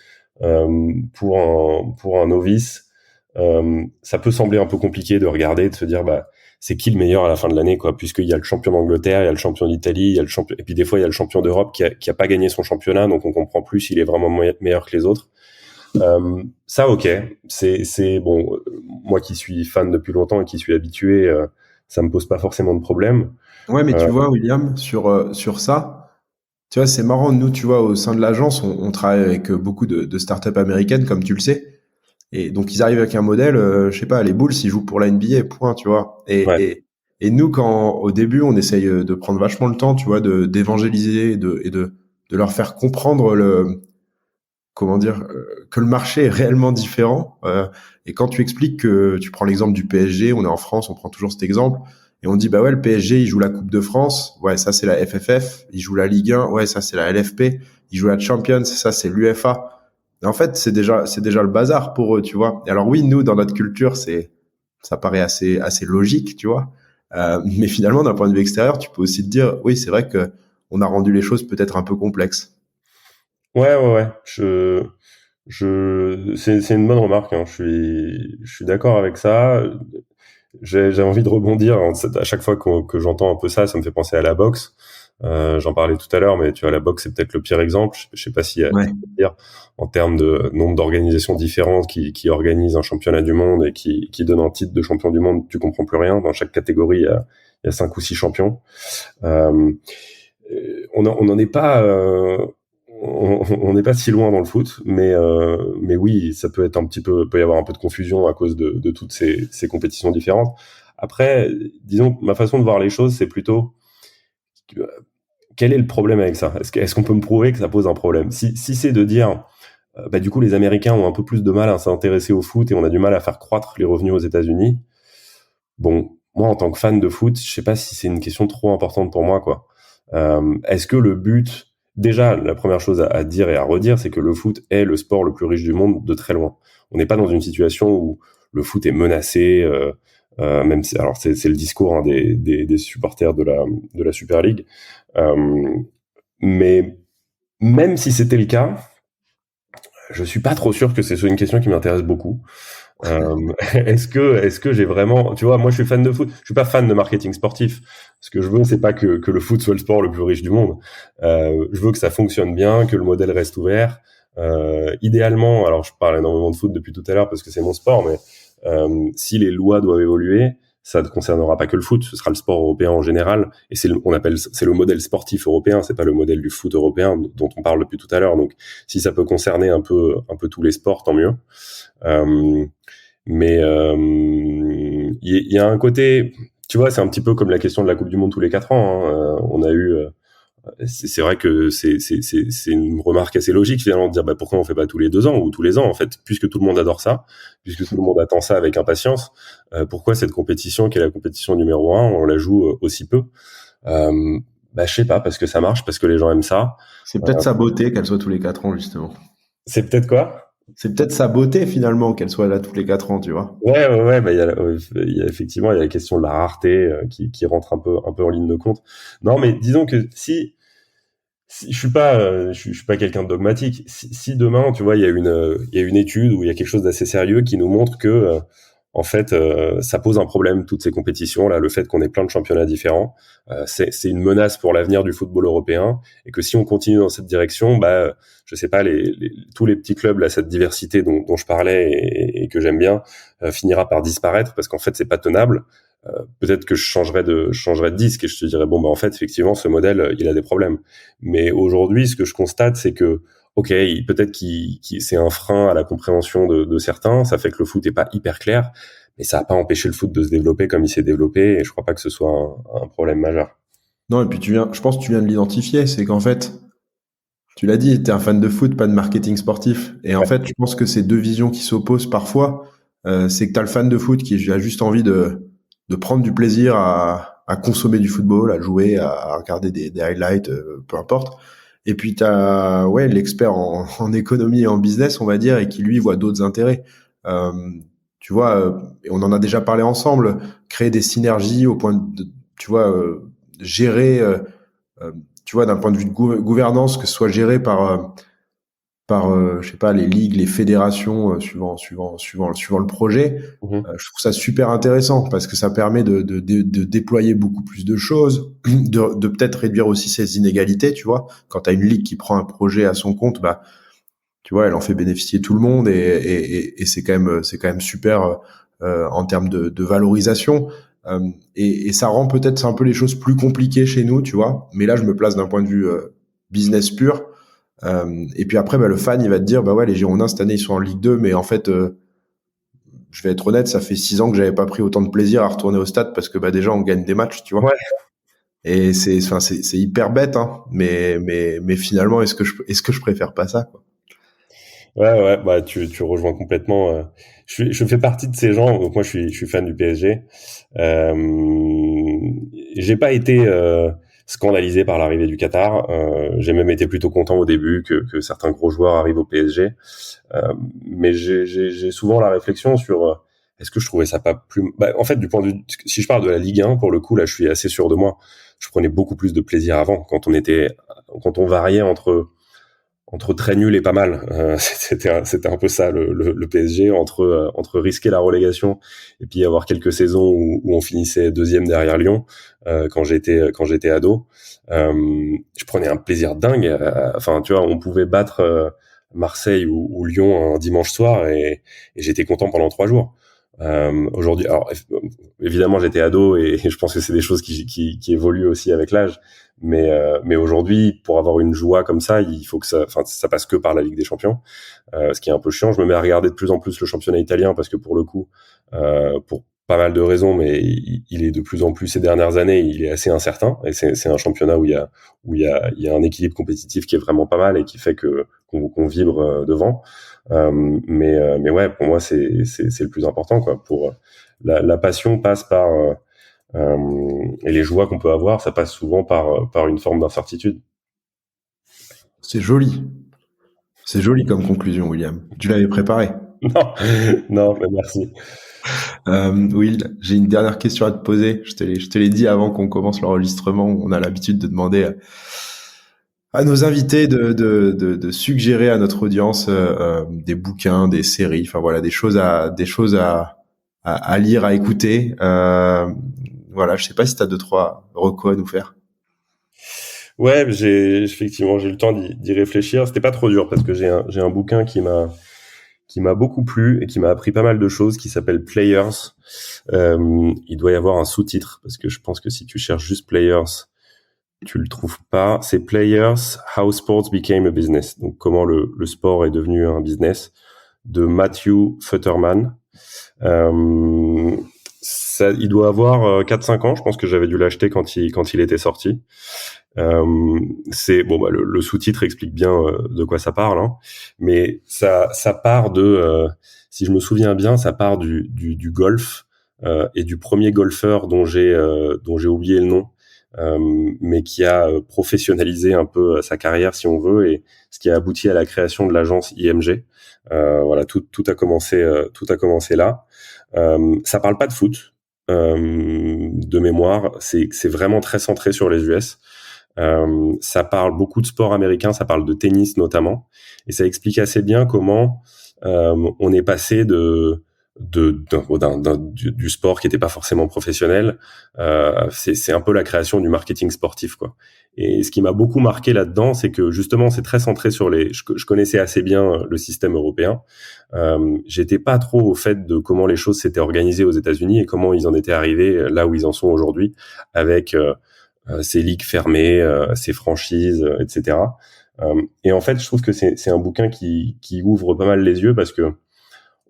pour un novice, ça peut sembler un peu compliqué de regarder, de se dire c'est qui le meilleur à la fin de l'année, quoi, puisqu'il y a le champion d'Angleterre, il y a le champion d'Italie, il y a le champion, et puis des fois il y a le champion d'Europe qui a pas gagné son championnat, donc on comprend plus s'il est vraiment meilleur que les autres. Ça, ok, c'est bon. Moi qui suis fan depuis longtemps et qui suis habitué, ça me pose pas forcément de problème. Ouais, mais tu vois, William, sur ça, tu vois, c'est marrant. Nous, tu vois, au sein de l'agence, on travaille avec beaucoup de startups américaines, comme tu le sais. Et donc, ils arrivent avec un modèle, je sais pas, les Bulls, ils jouent pour la NBA, point, tu vois. Et nous, au début, on essaye de prendre vachement le temps, tu vois, d'évangéliser et de leur faire comprendre que le marché est réellement différent. Et quand tu expliques que tu prends l'exemple du PSG, on est en France, on prend toujours cet exemple, et on dit, le PSG, il joue la Coupe de France, ouais, ça c'est la FFF, il joue la Ligue 1, ouais, ça c'est la LFP, il joue la Champions, ça c'est l'UEFA. Et en fait, c'est déjà le bazar pour eux, tu vois. Et alors oui, nous, dans notre culture, ça paraît assez logique, tu vois. Mais finalement, d'un point de vue extérieur, tu peux aussi te dire, oui, c'est vrai que on a rendu les choses peut-être un peu complexes. Ouais. C'est une bonne remarque, hein. Je suis d'accord avec ça. J'ai envie de rebondir, hein. À chaque fois que j'entends un peu ça, ça me fait penser à la boxe. J'en parlais tout à l'heure, mais tu vois, la boxe, c'est peut-être le pire exemple. Je sais pas s'il y a Ouais. pire en termes de nombre d'organisations différentes qui organisent un championnat du monde et qui donnent un titre de champion du monde. Tu comprends plus rien. Dans chaque catégorie, il y a 5 ou 6 champions. Euh, on n'en est pas, on n'est pas si loin dans le foot, mais oui, ça peut être peut y avoir un peu de confusion à cause de toutes ces compétitions différentes. Après, disons, ma façon de voir les choses, c'est plutôt quel est le problème avec ça? Est-ce qu'on peut me prouver que ça pose un problème? Si c'est de dire, bah, du coup, les Américains ont un peu plus de mal à s'intéresser au foot et on a du mal à faire croître les revenus aux États-Unis. Bon, moi, en tant que fan de foot, je sais pas si c'est une question trop importante pour moi, quoi. Est-ce que le but, déjà, la première chose à dire et à redire, c'est que le foot est le sport le plus riche du monde de très loin. On n'est pas dans une situation où le foot est menacé, même si, alors c'est le discours hein, des supporters de la Super League. Mais même si c'était le cas, je suis pas trop sûr que c'est une question qui m'intéresse beaucoup. Est-ce que j'ai vraiment, tu vois, moi je suis fan de foot, je suis pas fan de marketing sportif. Ce que je veux, c'est pas que le foot soit le sport le plus riche du monde. Je veux que ça fonctionne bien, que le modèle reste ouvert. Idéalement, alors je parle énormément de foot depuis tout à l'heure parce que c'est mon sport, mais si les lois doivent évoluer, ça ne concernera pas que le foot, ce sera le sport européen en général, et c'est le modèle sportif européen, c'est pas le modèle du foot européen dont on parle depuis tout à l'heure. Donc, si ça peut concerner un peu tous les sports, tant mieux. Mais il y a un côté, tu vois, c'est un petit peu comme la question de la Coupe du Monde tous les 4 ans. Hein. On a eu, c'est vrai que c'est une remarque assez logique finalement de dire bah pourquoi on fait pas tous les 2 ans ou tous les ans en fait, puisque tout le monde adore ça, puisque tout le monde attend ça avec impatience. Pourquoi cette compétition qui est la compétition numéro 1, on la joue aussi peu? Bah je sais pas, parce que ça marche, parce que les gens aiment ça. C'est peut-être sa beauté qu'elle soit tous les 4 ans, justement. C'est peut-être quoi? C'est peut-être sa beauté, finalement, qu'elle soit là tous les 4 ans, tu vois. Ouais, bah il y a effectivement il y a la question de la rareté qui rentre un peu en ligne de compte. Non, mais disons que si je suis pas quelqu'un de dogmatique. Si demain, tu vois, il y a une étude ou il y a quelque chose d'assez sérieux qui nous montre que en fait, ça pose un problème toutes ces compétitions là, le fait qu'on ait plein de championnats différents, c'est une menace pour l'avenir du football européen et que si on continue dans cette direction, bah je sais pas, tous les petits clubs là, cette diversité dont je parlais et que j'aime bien, finira par disparaître parce qu'en fait c'est pas tenable. Peut-être que je changerais de disque et je te dirais bon bah en fait effectivement ce modèle il a des problèmes. Mais aujourd'hui ce que je constate c'est que ok peut-être qu'il c'est un frein à la compréhension de certains, ça fait que le foot est pas hyper clair, mais ça a pas empêché le foot de se développer comme il s'est développé et je crois pas que ce soit un problème majeur. Non, et puis je pense que tu viens de l'identifier, c'est qu'en fait, tu l'as dit, t'es un fan de foot, pas de marketing sportif. Et en fait, je pense que ces deux visions qui s'opposent parfois, c'est que t'as le fan de foot qui a juste envie de prendre du plaisir à consommer du football, à jouer, à regarder des highlights, peu importe. Et puis t'as l'expert en économie et en business, on va dire, et qui lui voit d'autres intérêts. Euh, tu vois, et on en a déjà parlé ensemble, créer des synergies au point de, tu vois, gérer, tu vois, d'un point de vue de gouvernance, que ce soit géré par je sais pas, les ligues, les fédérations, suivant le projet. Mhm. Je trouve ça super intéressant parce que ça permet de déployer beaucoup plus de choses, de peut-être réduire aussi ces inégalités, tu vois. Quand tu as une ligue qui prend un projet à son compte, bah, tu vois, elle en fait bénéficier tout le monde et c'est quand même super en termes de valorisation. Et ça rend peut-être un peu les choses plus compliquées chez nous, tu vois. Mais là, je me place d'un point de vue business pur. Et puis après, bah, le fan, il va te dire, bah ouais, les Girondins cette année ils sont en Ligue 2, mais en fait, je vais être honnête, ça fait 6 ans que j'avais pas pris autant de plaisir à retourner au stade parce que bah déjà on gagne des matchs, tu vois. Ouais, Et c'est hyper bête, hein. Mais finalement, est-ce que je préfère pas ça, quoi. ouais, bah tu rejoins complètement. Je fais partie de ces gens. Donc moi je suis fan du PSG. J'ai pas été scandalisé par l'arrivée du Qatar. J'ai même été plutôt content au début que certains gros joueurs arrivent au PSG. Mais j'ai souvent la réflexion sur est-ce que je trouvais ça pas plus. Bah, en fait, du point de vue, si je parle de la Ligue 1, pour le coup, là, je suis assez sûr de moi. Je prenais beaucoup plus de plaisir avant quand on variait entre entre très nul et pas mal. C'était un peu ça le PSG, entre risquer la relégation et puis avoir quelques saisons où on finissait deuxième derrière Lyon quand j'étais ado. Je prenais un plaisir dingue. Enfin, tu vois, on pouvait battre Marseille ou Lyon un dimanche soir et j'étais content pendant 3 jours. Aujourd'hui, alors évidemment j'étais ado et je pense que c'est des choses qui évoluent aussi avec l'âge. Mais aujourd'hui, pour avoir une joie comme ça, il faut que ça passe que par la Ligue des Champions, ce qui est un peu chiant. Je me mets à regarder de plus en plus le championnat italien parce que pour le coup, pour pas mal de raisons, mais il est de plus en plus ces dernières années, il est assez incertain. Et c'est un championnat où il y a un équilibre compétitif qui est vraiment pas mal et qui fait qu'on vibre devant. Mais ouais, pour moi c'est le plus important, quoi. Pour la passion passe par et les joies qu'on peut avoir, ça passe souvent par une forme d'incertitude. C'est joli. C'est joli comme conclusion, William. Tu l'avais préparé. Non, mais merci. Will, j'ai une dernière question à te poser. Je te l'ai dit avant qu'on commence l'enregistrement. On a l'habitude de demander à nos invités de suggérer à notre audience des bouquins, des séries, enfin voilà, des choses à lire, à écouter. Voilà, je sais pas si tu as 2-3 recos à nous faire. Ouais, effectivement j'ai eu le temps d'y réfléchir. C'était pas trop dur parce que j'ai un bouquin qui m'a beaucoup plu et qui m'a appris pas mal de choses, qui s'appelle Players. Il doit y avoir un sous-titre parce que je pense que si tu cherches juste Players, tu le trouves pas. C'est Players, How Sports Became a Business. Donc comment le sport est devenu un business, de Matthew Futterman. Il doit avoir 4-5 ans. Je pense que j'avais dû l'acheter quand il était sorti. C'est bon, bah, le sous-titre explique bien de quoi ça parle, hein. Mais ça part de, si je me souviens bien, ça part du golf et du premier golfeur dont j'ai oublié le nom, mais qui a professionnalisé un peu sa carrière, si on veut, et ce qui a abouti à la création de l'agence IMG. Voilà, tout a commencé là. Ça parle pas de foot, de mémoire. C'est vraiment très centré sur les US. Ça parle beaucoup de sport américain, ça parle de tennis notamment, et ça explique assez bien comment on est passé du sport qui n'était pas forcément professionnel. C'est un peu la création du marketing sportif, quoi. Et ce qui m'a beaucoup marqué là-dedans, c'est que justement c'est très centré sur je connaissais assez bien le système européen. J'étais pas trop au fait de comment les choses s'étaient organisées aux États-Unis et comment ils en étaient arrivés là où ils en sont aujourd'hui, avec ces ligues fermées, ces franchises, etc. Et en fait, je trouve que c'est un bouquin qui ouvre pas mal les yeux parce que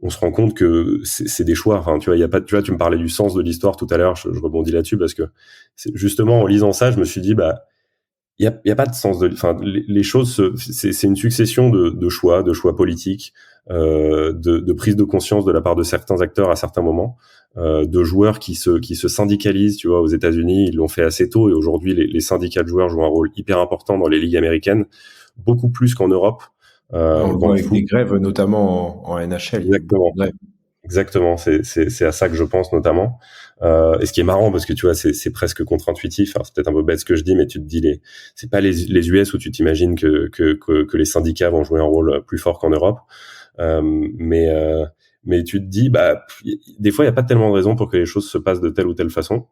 on se rend compte que c'est des choix. Enfin, tu vois, il y a pas, tu vois, tu me parlais du sens de l'histoire tout à l'heure. Je rebondis là-dessus parce que justement en lisant ça, je me suis dit, bah, il y a pas de sens enfin, les choses, c'est une succession de choix politiques, de prise de conscience de la part de certains acteurs à certains moments, de joueurs qui se syndicalisent. Tu vois, aux États-Unis, ils l'ont fait assez tôt et aujourd'hui, les syndicats de joueurs jouent un rôle hyper important dans les ligues américaines, beaucoup plus qu'en Europe. On le voit avec des grèves, notamment en NHL. Exactement. Exactement, c'est à ça que je pense notamment. Et ce qui est marrant parce que tu vois, c'est presque contre-intuitif. Alors c'est peut-être un peu bête ce que je dis, mais tu te dis c'est pas les US où tu t'imagines que les syndicats vont jouer un rôle plus fort qu'en Europe. Mais tu te dis, bah, des fois il y a pas tellement de raisons pour que les choses se passent de telle ou telle façon.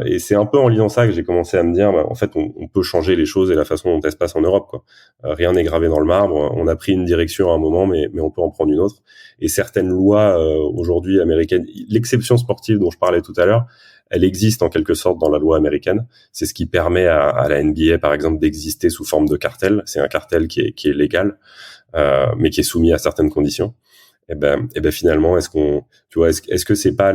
Et c'est un peu en lisant ça que j'ai commencé à me dire, bah, en fait, on peut changer les choses et la façon dont elles se passent en Europe, quoi. Rien n'est gravé dans le marbre. On a pris une direction à un moment, mais on peut en prendre une autre. Et certaines lois aujourd'hui américaines, l'exception sportive dont je parlais tout à l'heure, elle existe en quelque sorte dans la loi américaine. C'est ce qui permet à la NBA, par exemple, d'exister sous forme de cartel. C'est un cartel qui est légal, mais qui est soumis à certaines conditions. Et ben finalement, est-ce que c'est pas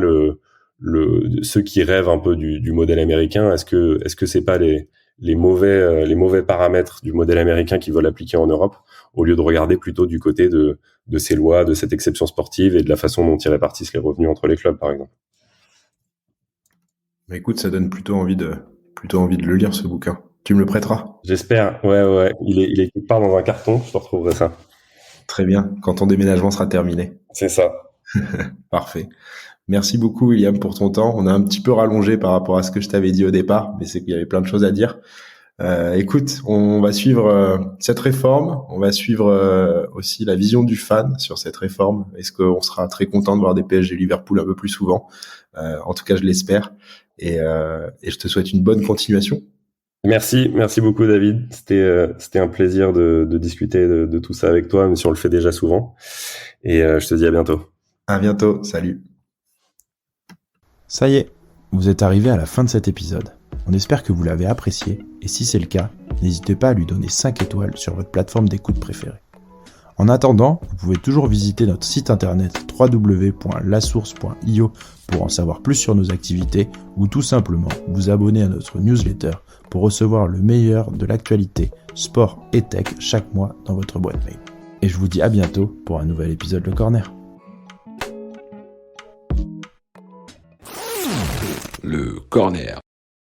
ceux qui rêvent un peu du modèle américain, est-ce que c'est pas les mauvais paramètres du modèle américain qui veulent appliquer en Europe, au lieu de regarder plutôt du côté de ces lois, de cette exception sportive et de la façon dont ils répartissent les revenus entre les clubs, par exemple. Bah écoute, ça donne plutôt envie de le lire, ce bouquin. Tu me le prêteras? J'espère. Ouais. Il est quelque part dans un carton. Je te retrouverai ça. Très bien. Quand ton déménagement sera terminé. C'est ça. Parfait. Merci beaucoup, William, pour ton temps. On a un petit peu rallongé par rapport à ce que je t'avais dit au départ, mais c'est qu'il y avait plein de choses à dire. Écoute, on va suivre cette réforme, on va suivre aussi la vision du fan sur cette réforme. Est-ce qu'on sera très content de voir des PSG Liverpool un peu plus souvent? En tout cas, je l'espère. Et je te souhaite une bonne continuation. Merci beaucoup David. C'était un plaisir de discuter de tout ça avec toi, même si on le fait déjà souvent. Et je te dis à bientôt. À bientôt, salut. Ça y est, vous êtes arrivé à la fin de cet épisode. On espère que vous l'avez apprécié, et si c'est le cas, n'hésitez pas à lui donner 5 étoiles sur votre plateforme d'écoute préférée. En attendant, vous pouvez toujours visiter notre site internet www.lasource.io pour en savoir plus sur nos activités, ou tout simplement vous abonner à notre newsletter pour recevoir le meilleur de l'actualité, sport et tech chaque mois dans votre boîte mail. Et je vous dis à bientôt pour un nouvel épisode Le Corner. Le Corner.